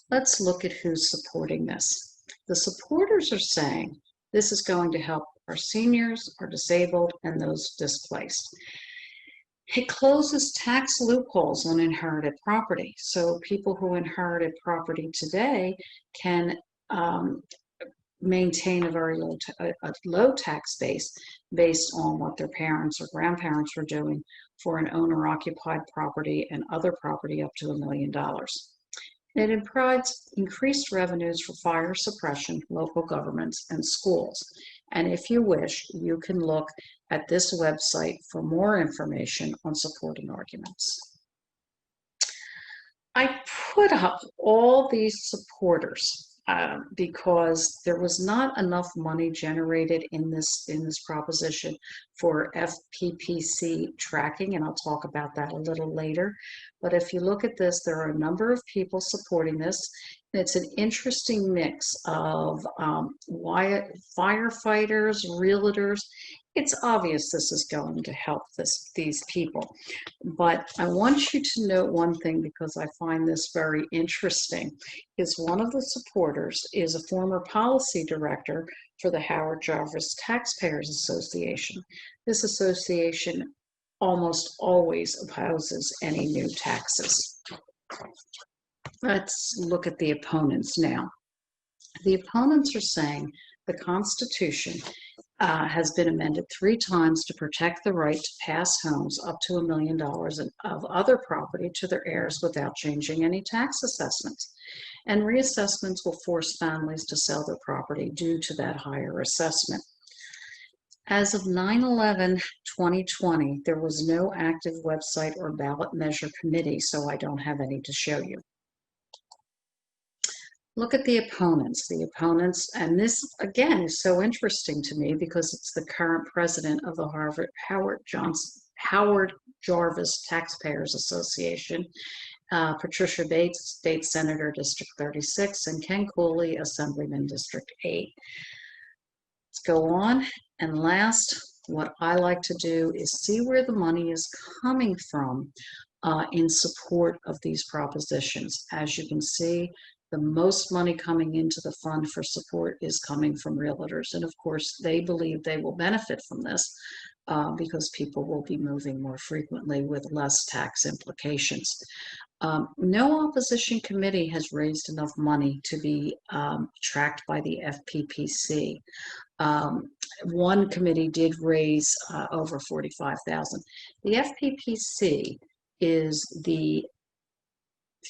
Let's look at who's supporting this. The supporters are saying this is going to help our seniors, our disabled, and those displaced. It closes tax loopholes on inherited property. So people who inherited property today can maintain a very low tax base based on what their parents or grandparents were doing for an owner-occupied property and other property up to $1 million. It provides increased revenues for fire suppression, local governments, and schools. And if you wish, you can look at this website for more information on supporting arguments. I put up all these supporters because there was not enough money generated in this proposition for FPPC tracking, and I'll talk about that a little later. But if you look at this, there are a number of people supporting this. And it's an interesting mix of firefighters, realtors. It's obvious this is going to help these people. But I want you to note one thing, because I find this very interesting, is one of the supporters is a former policy director for the Howard Jarvis Taxpayers Association. This association almost always opposes any new taxes. Let's look at the opponents now. The opponents are saying the Constitution has been amended 3 times to protect the right to pass homes up to $1 million of other property to their heirs without changing any tax assessments. And reassessments will force families to sell their property due to that higher assessment. As of 9/11/2020, there was no active website or ballot measure committee, so I don't have any to show you. Look at the opponents. The opponents, and this again is so interesting to me because it's the current president of the Howard Jarvis Taxpayers Association, Patricia Bates, State Senator, District 36, and Ken Cooley, Assemblyman, District 8. Let's go on. And last, what I like to do is see where the money is coming from in support of these propositions. As you can see, the most money coming into the fund for support is coming from realtors. And of course, they believe they will benefit from this because people will be moving more frequently with less tax implications. No opposition committee has raised enough money to be tracked by the FPPC. One committee did raise over $45,000. The FPPC is the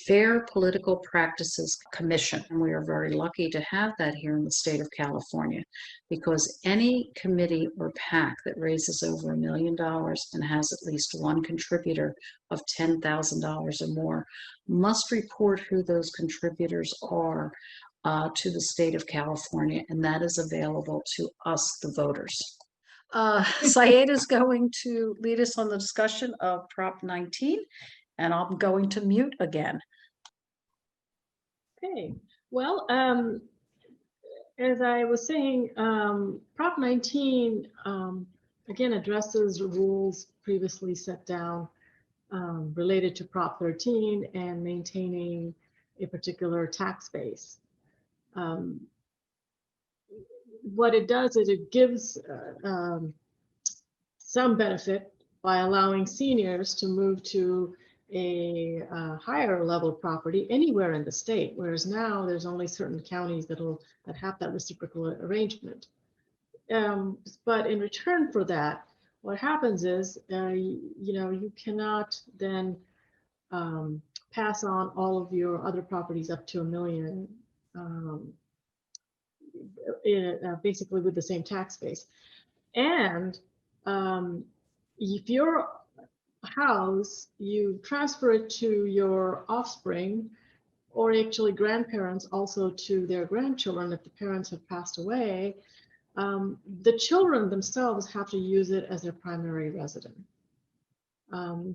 Fair Political Practices Commission, and we are very lucky to have that here in the state of California, because any committee or PAC that raises over $1 million and has at least one contributor of $10,000 or more must report who those contributors are to the state of California, and that is available to us, the voters. Syed is going to lead us on the discussion of Prop 19. And I'm going to mute again. Okay, well, as I was saying, Prop 19 again addresses rules previously set down related to Prop 13 and maintaining a particular tax base. What it does is it gives some benefit by allowing seniors to move to a higher level property anywhere in the state, whereas now there's only certain counties that have that reciprocal arrangement. But in return for that, what happens is, you cannot then pass on all of your other properties up to $1 million, basically with the same tax base. And if your house, you transfer it to your offspring, or actually grandparents also to their grandchildren if the parents have passed away, the children themselves have to use it as their primary residence.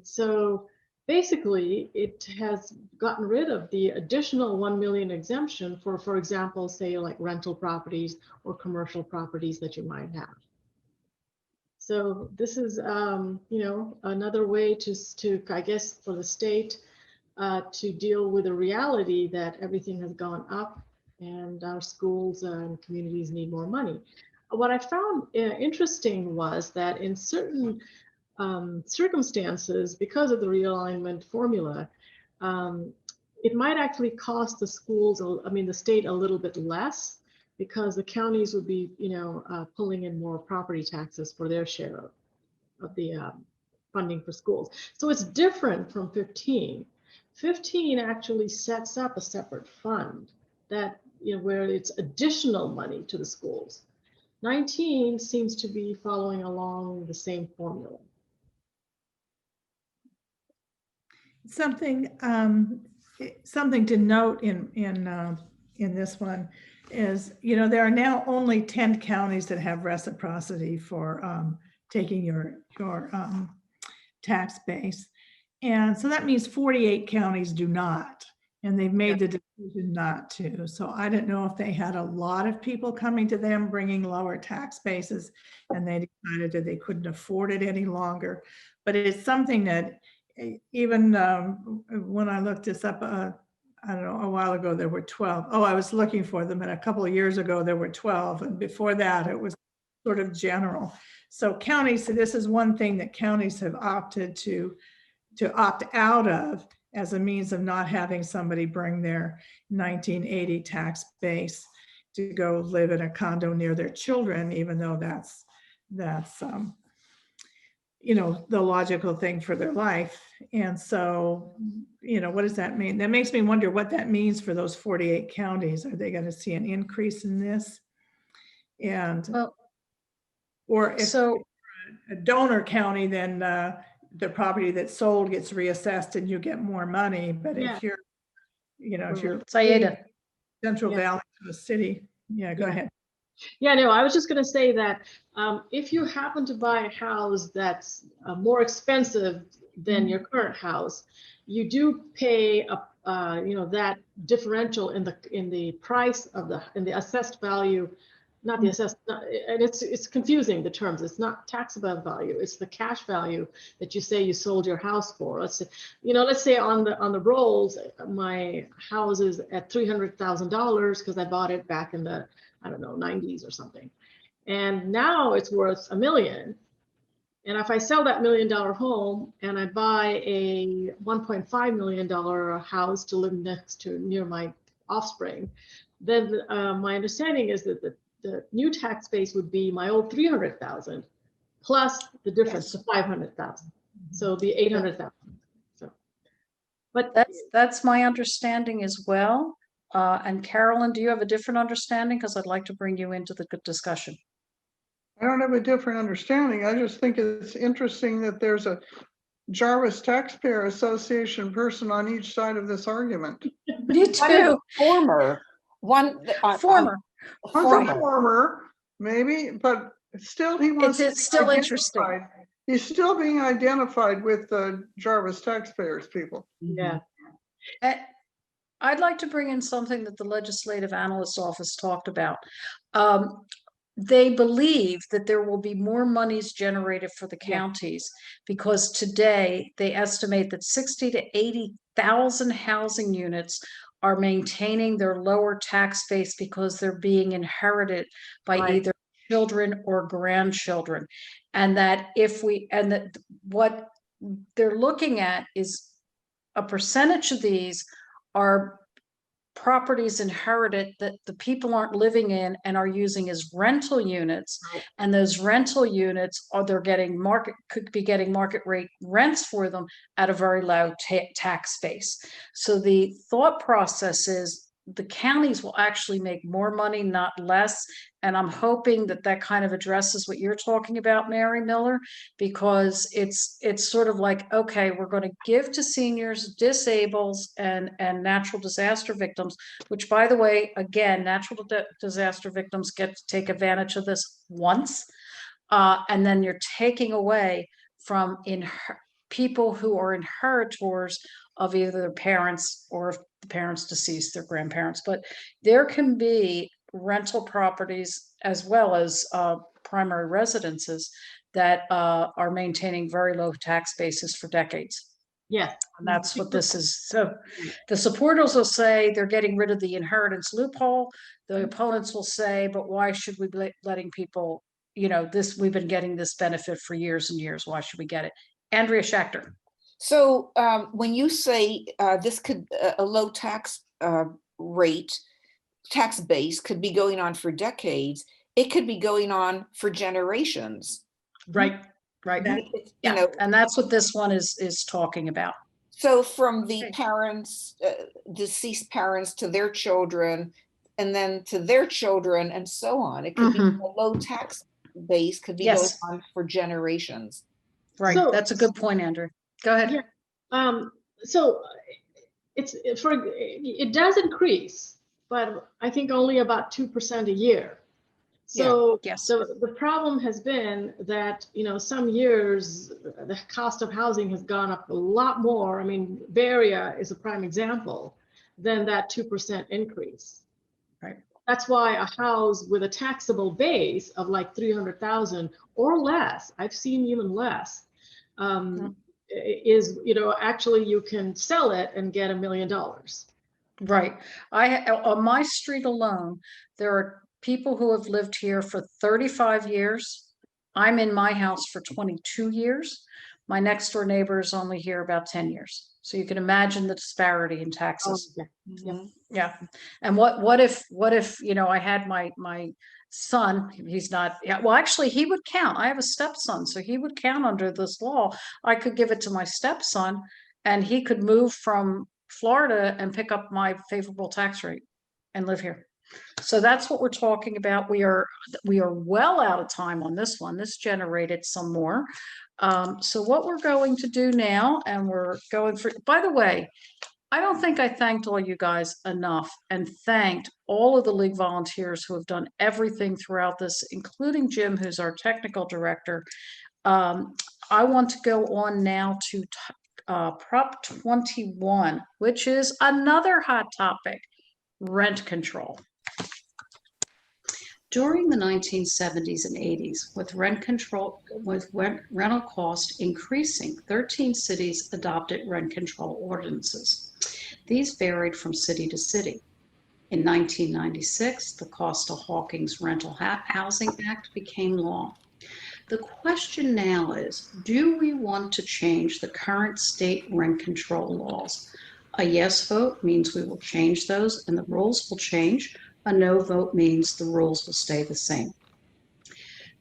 So basically, it has gotten rid of the additional 1 million exemption for example, say like rental properties or commercial properties that you might have. So this is, another way to, I guess, for the state to deal with the reality that everything has gone up and our schools and communities need more money. What I found interesting was that in certain circumstances, because of the realignment formula, it might actually cost the schools, the state a little bit less, because the counties would be, pulling in more property taxes for their share of the funding for schools. So it's different from 15. 15 actually sets up a separate fund that, where it's additional money to the schools. 19 seems to be following along the same formula. Something to note in this one is, there are now only 10 counties that have reciprocity for taking your tax base. And so that means 48 counties do not, and they've made the decision not to. So I don't know if they had a lot of people coming to them bringing lower tax bases and they decided that they couldn't afford it any longer. But it's something that even when I looked this up, I don't know, a while ago, there were 12. Oh, I was looking for them, and a couple of years ago, there were 12. And before that, it was sort of general. So counties, so this is one thing that counties have opted to opt out of as a means of not having somebody bring their 1980 tax base to go live in a condo near their children, even though that's you know, the logical thing for their life. And so, you know, what does that mean? That makes me wonder what that means for those 48 counties. Are they going to see an increase in this? And Well, or if so a donor county, then the property that's sold gets reassessed and you get more money. But Yeah. if you're, you know, if you're Sayeda, Central Yeah. Valley to a city, yeah, go Yeah. ahead. Yeah, no, I was just going to say that if you happen to buy a house that's more expensive than your current house, you do pay you know, that differential in the price of the assessed value, not the assessed, and it's confusing, the terms. It's not taxable value, it's the cash value that you say you sold your house for. Let's say, you know, let's say on the rolls, my house is at $300,000 because I bought it back in the, I don't know, 90s or something. And now it's worth $1 million. And if I sell that $1 million home and I buy a $1.5 million house to live next to near my offspring, then my understanding is that the new tax base would be my old 300,000 plus the difference to 500,000. So it'd be 800,000. So, but that's my understanding as well. And Carolyn, do you have a different understanding? Because I'd like to bring you into the good discussion. I don't have a different understanding. I just think it's interesting that there's a Jarvis Taxpayer Association person on each side of this argument. Me One is a too. former, Former. One's a Right. former, maybe, but still he wants. It's still interesting. He's still being identified with the Jarvis taxpayers people. yeah, I'd like to bring in something that the Legislative Analyst Office talked about. They believe that there will be more monies generated for the counties because today they estimate that 60 to 80,000 housing units are maintaining their lower tax base because they're being inherited by either children or grandchildren. And that what they're looking at is a percentage of these are properties inherited that the people aren't living in and are using as rental units. And those rental units could be getting market rate rents for them at a very low tax base. So the thought process is the counties will actually make more money, not less. And I'm hoping that that kind of addresses what you're talking about, Mary Miller, because it's sort of like, okay, we're going to give to seniors, disabled, and natural disaster victims, which, by the way, again, natural disaster victims get to take advantage of this once. And then you're taking away from people who are inheritors of either their parents, or if the parents deceased, their grandparents. But there can be rental properties as well as primary residences that are maintaining very low tax bases for decades. yeah. And that's what this is. So the supporters will say they're getting rid of the inheritance loophole. The opponents will say, but why should we be letting people, you know, we've been getting this benefit for years and years. Why should we get it? Andrea Schachter. So when you say this could, a low tax rate, tax base could be going on for decades, it could be going on for generations. Right. You know, and that's what this one is talking about. So from the parents, deceased parents, to their children, and then to their children, and so on. It could be a low tax base, could be going on for generations. Right. So, that's a good point, Andrew. Go ahead. Yeah. So it does increase, but I think only about 2% a year. So the problem has been that, you know, some years the cost of housing has gone up a lot more. I mean, Bay Area is a prime example than that 2% increase. Right. That's why a house with a taxable base of like 300,000 or less, I've seen even less, is, you know, actually you can sell it and get $1 million. Right. On my street alone, there are people who have lived here for 35 years. I'm in my house for 22 years. My next door neighbor is only here about 10 years. So you can imagine the disparity in taxes. Oh, yeah. Yeah. And what if, I had my son, he's not, yeah, well, actually he would count. I have a stepson, so he would count under this law. I could give it to my stepson and he could move from Florida and pick up my favorable tax rate and live here. So that's what we're talking about. We are well out of time on this one. This generated some more. So what we're going to do now, and we're going for, by the way, I don't think I thanked all you guys enough and thanked all of the league volunteers who have done everything throughout this, including Jim, who's our technical director. I want to go on now to Prop 21, which is another hot topic, rent control. During the 1970s and 80s, with rental cost increasing, 13 cities adopted rent control ordinances. These varied from city to city. In 1996, the Costa-Hawkins Rental Housing Act became law. The question now is, do we want to change the current state rent control laws? A yes vote means we will change those and the rules will change. A no vote means the rules will stay the same.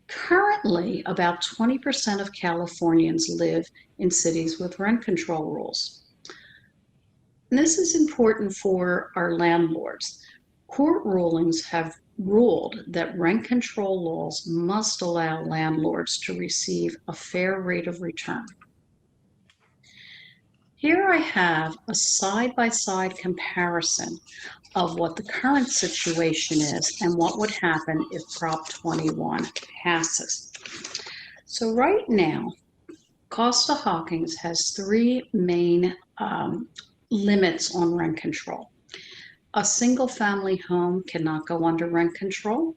Currently, about 20% of Californians live in cities with rent control rules. And this is important for our landlords. Court rulings have ruled that rent control laws must allow landlords to receive a fair rate of return. Here I have a side-by-side comparison of what the current situation is and what would happen if Prop 21 passes. So right now, Costa-Hawkins has three main limits on rent control. A single-family home cannot go under rent control.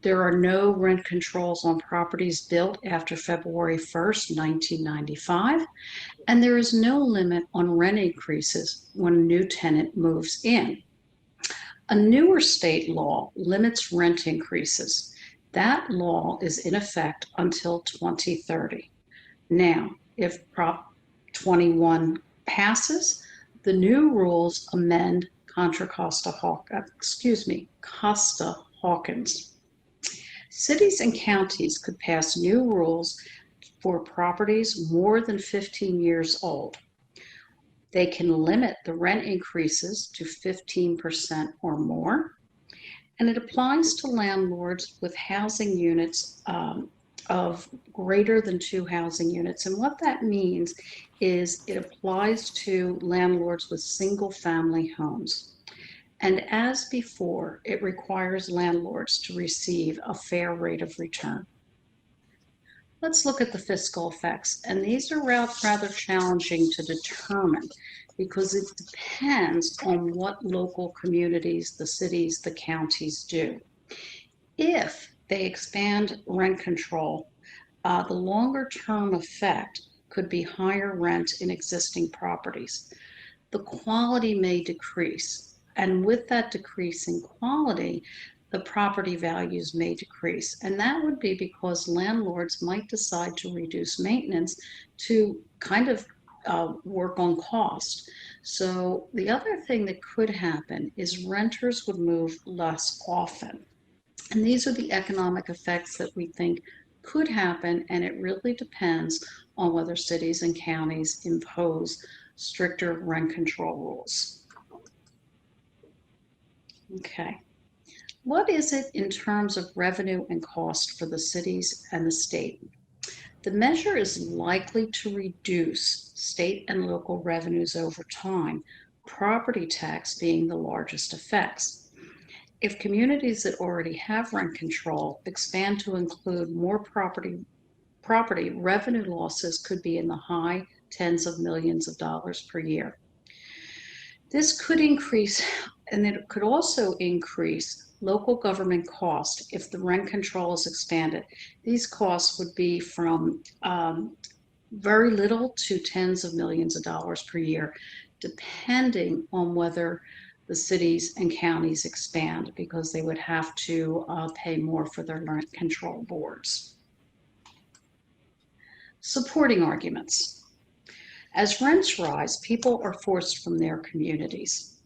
There are no rent controls on properties built after February 1st, 1995, and there is no limit on rent increases when a new tenant moves in. A newer state law limits rent increases. That law is in effect until 2030. Now, if Prop 21 passes, the new rules amend contra Costa-Hawkins. Cities and counties could pass new rules for properties more than 15 years old. They can limit the rent increases to 15% or more, and it applies to landlords with housing units of greater than 2 housing units. And what that means is it applies to landlords with single-family homes. And as before, it requires landlords to receive a fair rate of return. Let's look at the fiscal effects, and these are rather challenging to determine because it depends on what local communities, the cities, the counties do. If they expand rent control, the longer term effect could be higher rent in existing properties. The quality may decrease, and with that decrease in quality, the property values may decrease. And that would be because landlords might decide to reduce maintenance to kind of work on cost. So the other thing that could happen is renters would move less often. And these are the economic effects that we think could happen, and it really depends on whether cities and counties impose stricter rent control rules. Okay. What is it in terms of revenue and cost for the cities and the state? The measure is likely to reduce state and local revenues over time, property tax being the largest effects. If communities that already have rent control expand to include more property, revenue losses could be in the high tens of millions of dollars per year. This could increase, and it could also increase local government cost if the rent control is expanded. These costs would be from very little to tens of millions of dollars per year, depending on whether the cities and counties expand, because they would have to pay more for their rent control boards. Supporting arguments. As rents rise, people are forced from their communities.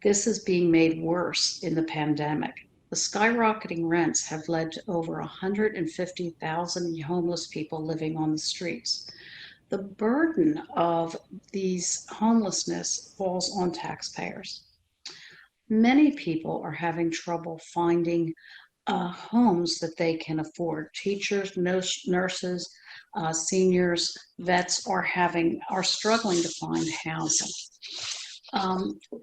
this is being made worse in the pandemic. The skyrocketing rents have led to over 150,000 homeless people living on the streets. The burden of these homelessness falls on taxpayers. Many people are having trouble finding homes that they can afford. Teachers, nurses, seniors, vets are struggling to find housing.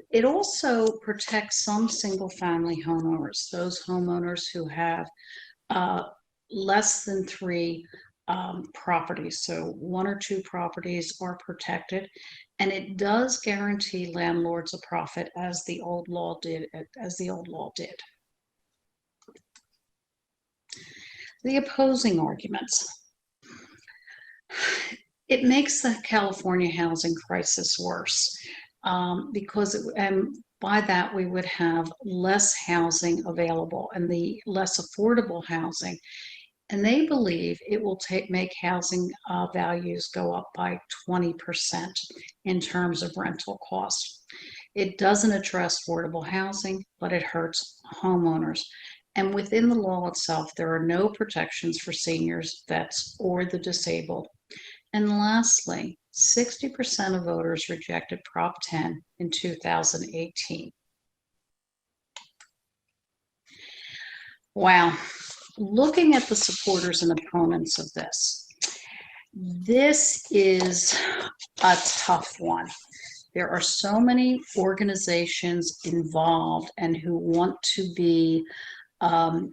It also protects some single-family homeowners, those homeowners who have less than 3 properties. So 1 or 2 properties are protected, and it does guarantee landlords a profit, as the old law did. The opposing arguments. It makes the California housing crisis worse because by that we would have less housing available and the less affordable housing. And they believe it will make housing values go up by 20% in terms of rental costs. It doesn't address affordable housing, but it hurts homeowners. And within the law itself, there are no protections for seniors, vets, or the disabled. And lastly, 60% of voters rejected Prop 10 in 2018. Wow. Looking at the supporters and opponents of this is a tough one. There are so many organizations involved and who want to be, who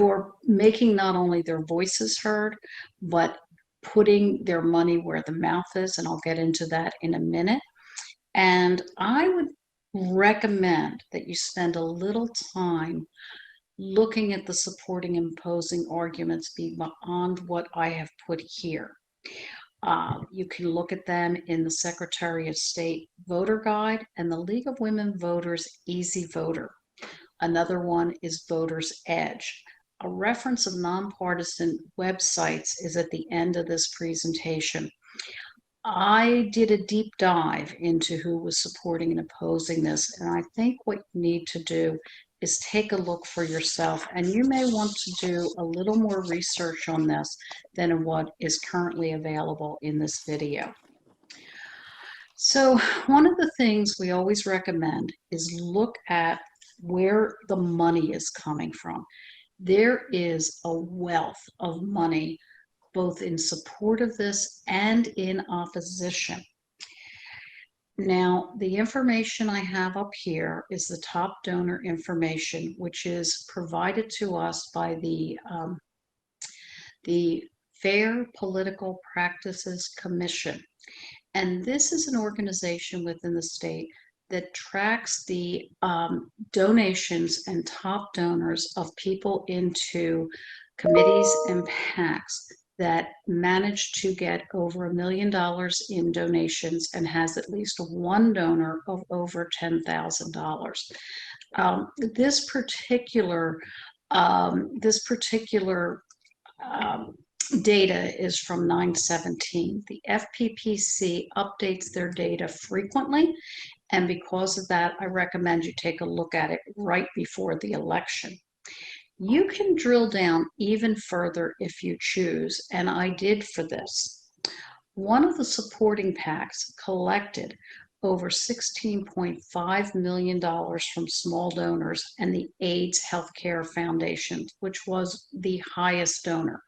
are making not only their voices heard, but putting their money where the mouth is, and I'll get into that in a minute. And I would recommend that you spend a little time looking at the supporting and opposing arguments beyond what I have put here. You can look at them in the Secretary of State Voter Guide and the League of Women Voters Easy Voter. Another one is Voter's Edge. A reference of nonpartisan websites is at the end of this presentation. I did a deep dive into who was supporting and opposing this, and I think what you need to do is take a look for yourself, and you may want to do a little more research on this than what is currently available in this video. So one of the things we always recommend is look at where the money is coming from. There is a wealth of money both in support of this and in opposition. Now, the information I have up here is the top donor information, which is provided to us by the Fair Political Practices Commission. And this is an organization within the state that tracks the donations and top donors of people into committees and PACs that managed to get over $1 million in donations and has at least one donor of over $10,000. This particular data is from 9/17. The FPPC updates their data frequently, and because of that, I recommend you take a look at it right before the election. You can drill down even further if you choose, and I did for this. One of the supporting PACs collected over $16.5 million from small donors and the AIDS Healthcare Foundation, which was the highest donor.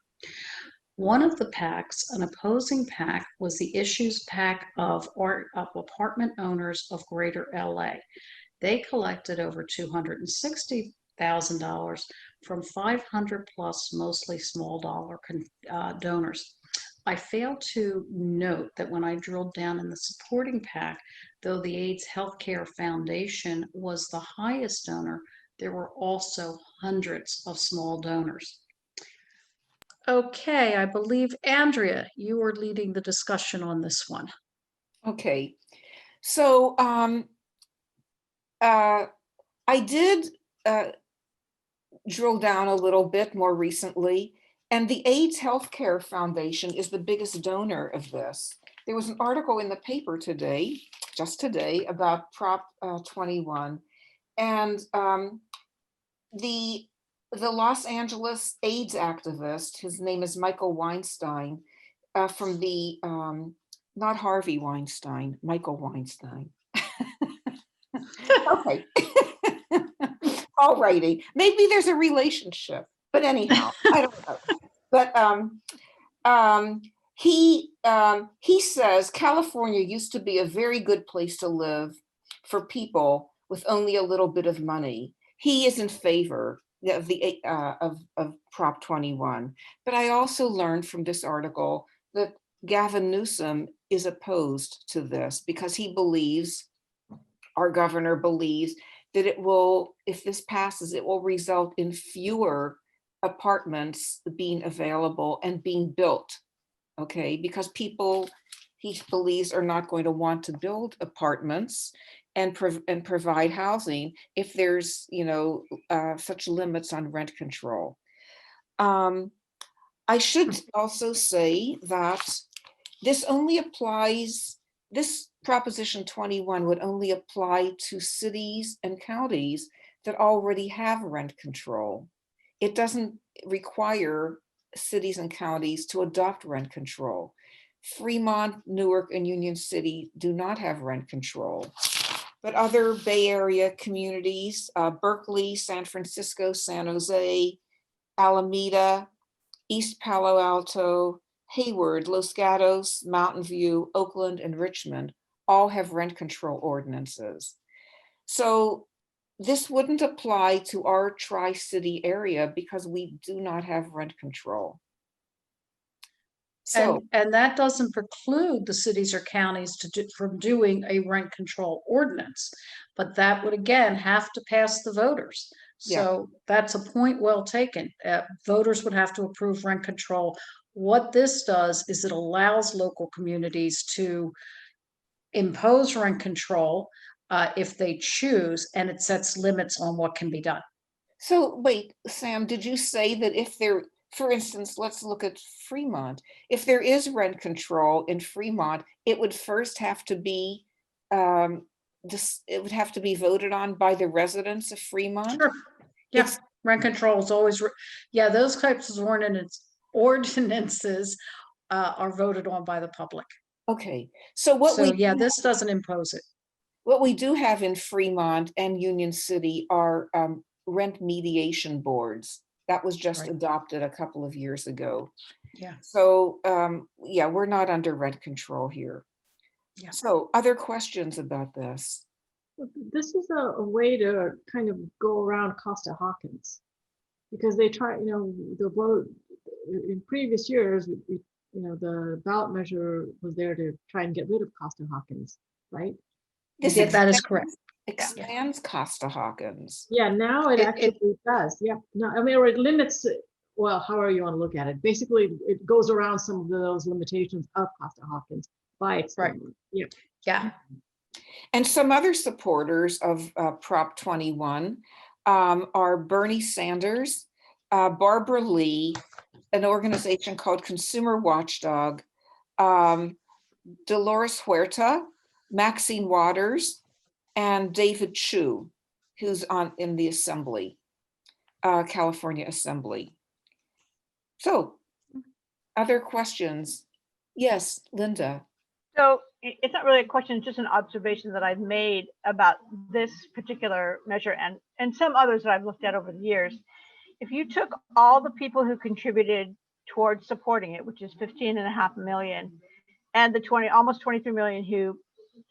One of the PACs, an opposing PAC, was the Issues PAC of apartment owners of Greater LA. They collected over $260,000 from 500 plus, mostly small dollar donors. I failed to note that when I drilled down in the supporting PAC, though the AIDS Healthcare Foundation was the highest donor, there were also hundreds of small donors. Okay, I believe, Andrea, you were leading the discussion on this one. Okay, so I did drill down a little bit more recently, and the AIDS Healthcare Foundation is the biggest donor of this. there was an article in the paper today, just today, about Prop 21. And the Los Angeles AIDS activist, his name is Michael Weinstein, from the, not Harvey Weinstein, Michael Weinstein. Okay. All righty. Maybe there's a relationship, but anyhow, I don't know. But he says California used to be a very good place to live for people with only a little bit of money. He is in favor of the of Prop 21. But I also learned from this article that Gavin Newsom is opposed to this because he believes, our governor believes, that it will, if this passes, it will result in fewer apartments being available and being built. Okay, because people, he believes, are not going to want to build apartments and provide housing if there's, you know, such limits on rent control. I should also say that this only applies, this Proposition 21 would only apply to cities and counties that already have rent control. It doesn't require cities and counties to adopt rent control. Fremont, Newark, and Union City do not have rent control. But other Bay Area communities, Berkeley, San Francisco, San Jose, Alameda, East Palo Alto, Hayward, Los Gatos, Mountain View, Oakland, and Richmond all have rent control ordinances. So this wouldn't apply to our Tri-City area because we do not have rent control. So, And that doesn't preclude the cities or counties from doing a rent control ordinance, but that would again have to pass the voters. So that's a point well taken. Voters would have to approve rent control. What this does is it allows local communities to impose rent control if they choose, and it sets limits on what can be done. so wait, Sam, did you say that if there, for instance, let's look at Fremont. If there is rent control in Fremont, it would first have to be, it would have to be voted on by the residents of Fremont? Sure. Yes, rent control is always, yeah, those types of ordinances are voted on by the public. Okay, so what So we, yeah, this doesn't impose it. what we do have in Fremont and Union City are rent mediation boards. That was just Right. adopted a couple of years ago. Yeah. So yeah, we're not under rent control here. Yeah. So other questions about this? This is a way to kind of go around Costa-Hawkins, because they try, you know, the vote in previous years, you know, the ballot measure was there to try and get rid of Costa-Hawkins, right? This Yeah, that is correct. expands Costa-Hawkins. Yeah, now it actually does. Yeah, no, I mean, or it limits, well, however you want to look at it. Basically, it goes around some of those limitations of Costa-Hawkins by extending. Yeah. Yeah. And some other supporters of Prop 21 are Bernie Sanders, Barbara Lee, an organization called Consumer Watchdog, Dolores Huerta, Maxine Waters, and David Chu, who's in the Assembly, California Assembly. So, other questions? Yes, Linda. So it's not really a question, it's just an observation that I've made about this particular measure and some others that I've looked at over the years. If you took all the people who contributed towards supporting it, which is 15.5 million, and the almost 23 million who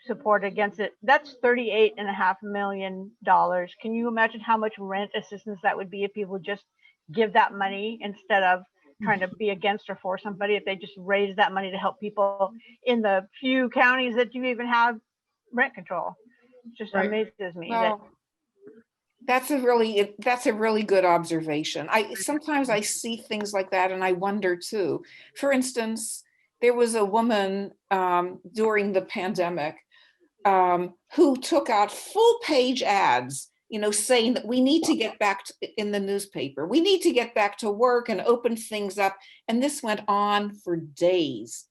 supported against it, that's $38.5 million. Can you imagine how much rent assistance that would be if people just give that money instead of trying to be against or for somebody, if they just raise that money to help people in the few counties that you even have rent control? It just amazes me. Well, that's a really good observation. Sometimes I see things like that and I wonder too. For instance, there was a woman during the pandemic who took out full page ads, you know, saying that we need to get back in the newspaper. We need to get back to work and open things up. And this went on for days.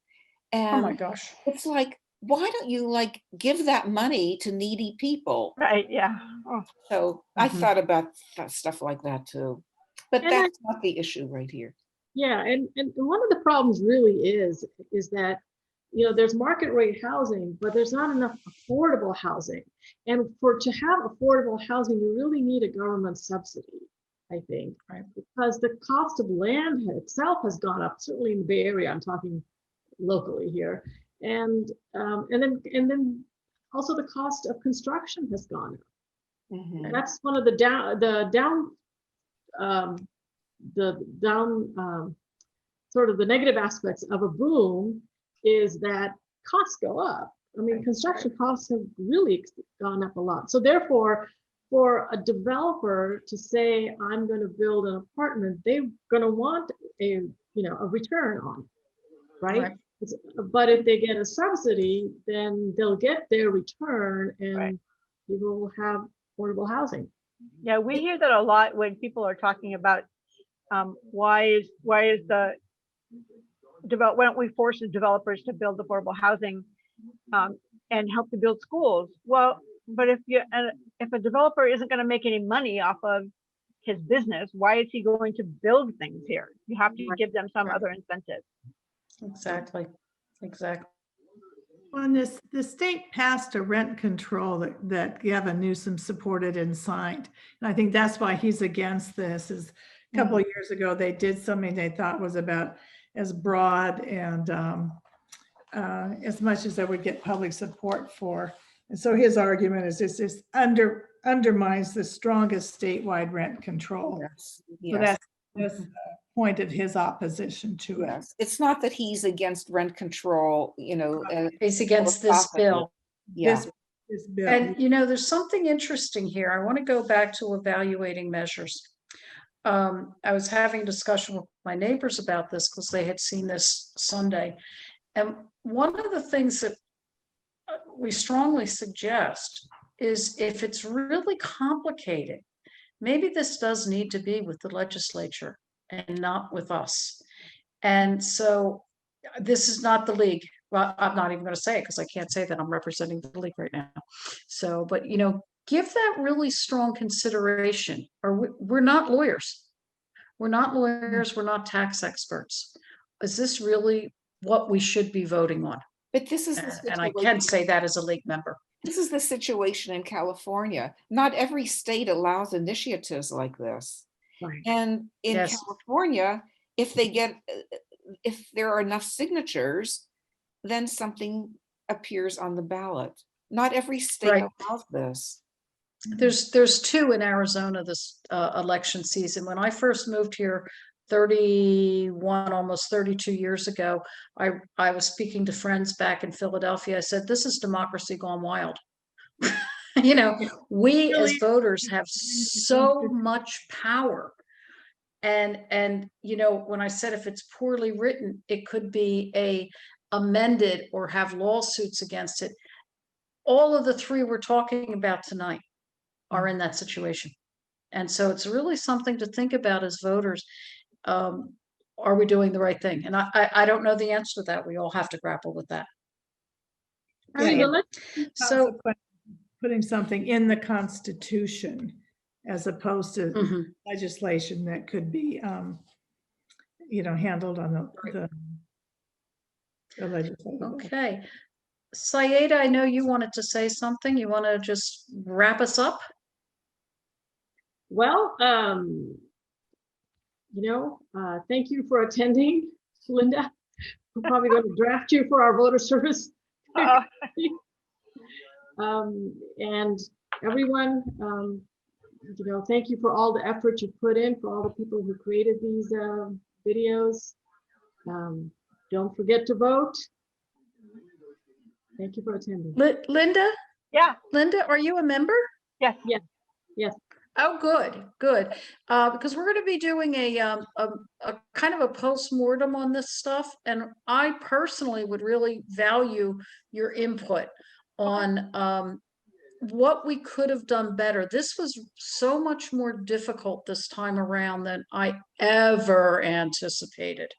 Oh my And gosh. it's like, why don't you like give that money to needy people? Right, yeah. Oh, So I Mhm. thought about stuff like that too. But And I, that's not the issue right here. yeah, and one of the problems really is that, you know, there's market rate housing, but there's not enough affordable housing. And to have affordable housing, you really need a government subsidy, I think. Right. Because the cost of land itself has gone up, certainly in the Bay Area, I'm talking locally here. And then also the cost of construction has gone up. Mhm. That's one of the um, down sort of the negative aspects of a boom is that costs go up. I mean, construction costs have really gone up a lot. So therefore, for a developer to say, I'm going to build an apartment, they're going to want a return on it, right? Right. But if they get a subsidy, then they'll get their return and Right. people will have affordable housing. yeah, we hear that a lot when people are talking about why is the why don't we force the developers to build affordable housing and help to build schools? Well, but if a developer isn't going to make any money off of his business, why is he going to build things here? You have to give them some Right. other incentive. Exactly. Exactly. Well, the state passed a rent control that Gavin Newsom supported and signed. And I think that's why he's against this. Is a couple of years ago, they did something they thought was about as broad and as much as they would get public support for. And so his argument is this undermines the strongest statewide rent control. Yes. So Yes. that's the point of his opposition to it. Yes. It's not that he's against rent control, you know. It's against this bill. Yeah. This bill. And, you know, there's something interesting here. I want to go back to evaluating measures. I was having a discussion with my neighbors about this because they had seen this Sunday. And one of the things that we strongly suggest is if it's really complicated, maybe this does need to be with the legislature and not with us. And so this is not the league. Well, I'm not even going to say it because I can't say that I'm representing the league right now. So, but you know, give that really strong consideration. Or we're not lawyers. We're not lawyers. We're not tax experts. Is this really what we should be voting on? But this is the And I can say that as a league member. This is the situation in California. Not every state allows initiatives like this. Right. And in Yes. California, if there are enough signatures, then something appears on the ballot. Not every state Right. allows this. There's two in Arizona this election season. When I first moved here 31, almost 32 years ago, I was speaking to friends back in Philadelphia. I said, this is democracy gone wild. You know, we as voters have so much power. And you know, when I said if it's poorly written, it could be amended or have lawsuits against it. All of the three we're talking about tonight are in that situation. And so it's really something to think about as voters. Are we doing the right thing? And I don't know the answer to that. We all have to grapple with that. So putting something in the Constitution as opposed to mhm. legislation that could be, handled on the legislative. Okay. Syeda, I know you wanted to say something. You want to just wrap us up? Well, thank you for attending, Linda. We're probably going to draft you for our voter service. And everyone, thank you for all the effort you put in, for all the people who created these videos. Don't forget to vote. Thank you for attending. Linda? Yeah. Linda, are you a member? Yes. Yes. Oh, good. Because we're going to be doing a kind of a post-mortem on this stuff. And I personally would really value your input on what we could have done better. This was so much more difficult this time around than I ever anticipated.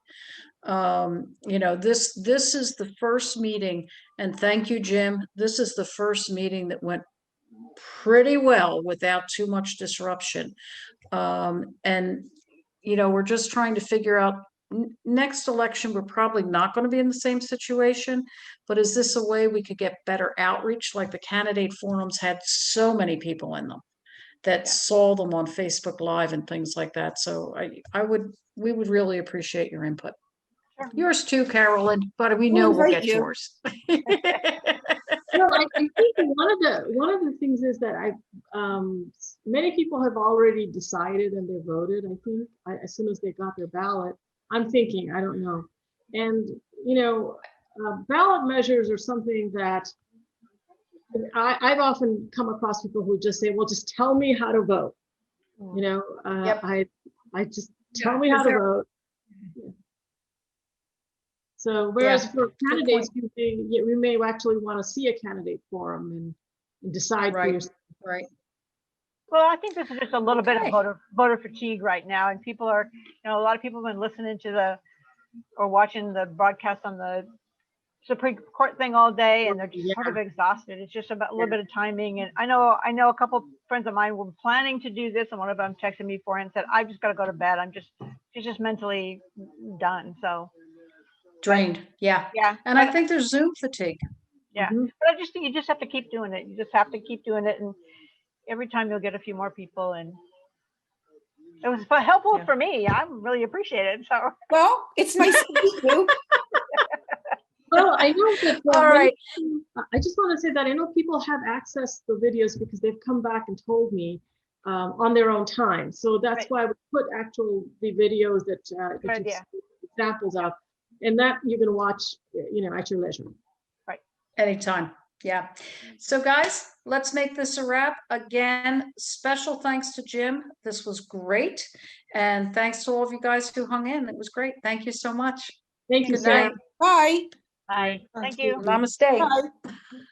You know, this is the first meeting, and thank you, Jim. This is the first meeting that went pretty well without too much disruption. And, you know, we're just trying to figure out next election, we're probably not going to be in the same situation, but is this a way we could get better outreach? Like the candidate forums had so many people in them that saw them on Facebook Live and things like that. So we would really appreciate your input. Sure. Yours too, Carolyn, but we We'll know we'll invite get you. yours. No, I think one of the things is that many people have already decided and they voted. I think as soon as they got their ballot. I'm thinking, I don't know, and you know, ballot measures are something that I've often come across people who just say, "Well, just tell me how to vote." You know, Yep. I just tell me how to vote. Yeah. So whereas for candidates, we may actually want to see a candidate forum and decide for yourself. Right. Well, I think this is just a little bit of voter fatigue right now, and people are, you know, a lot of people have been listening to or watching the broadcast on the Supreme Court thing all day, and they're just sort of exhausted. It's just about a little bit of timing. And I know a couple friends of mine were planning to do this, and one of them texted me for it and said, "I've just got to go to bed. She's just mentally done." So Drained. Yeah. yeah, And I think there's Zoom fatigue. yeah. But I just think you just have to keep doing it. You just have to keep doing it, and every time you'll get a few more people, and it was helpful for me. I really appreciate it. So Well, it's nice to meet you. Well, I know that. All right. I just want to say that I know people have access to the videos because they've come back and told me on their own time. So that's why we put the videos that you see examples of, and that you can watch, you know, at your leisure. Right. Anytime. Yeah. So guys, let's make this a wrap. Again, special thanks to Jim. This was great. And thanks to all of you guys who hung in. It was great. Thank you so much. Thank you, Good night. Sam. Bye. bye. Thank you. Namaste. Bye.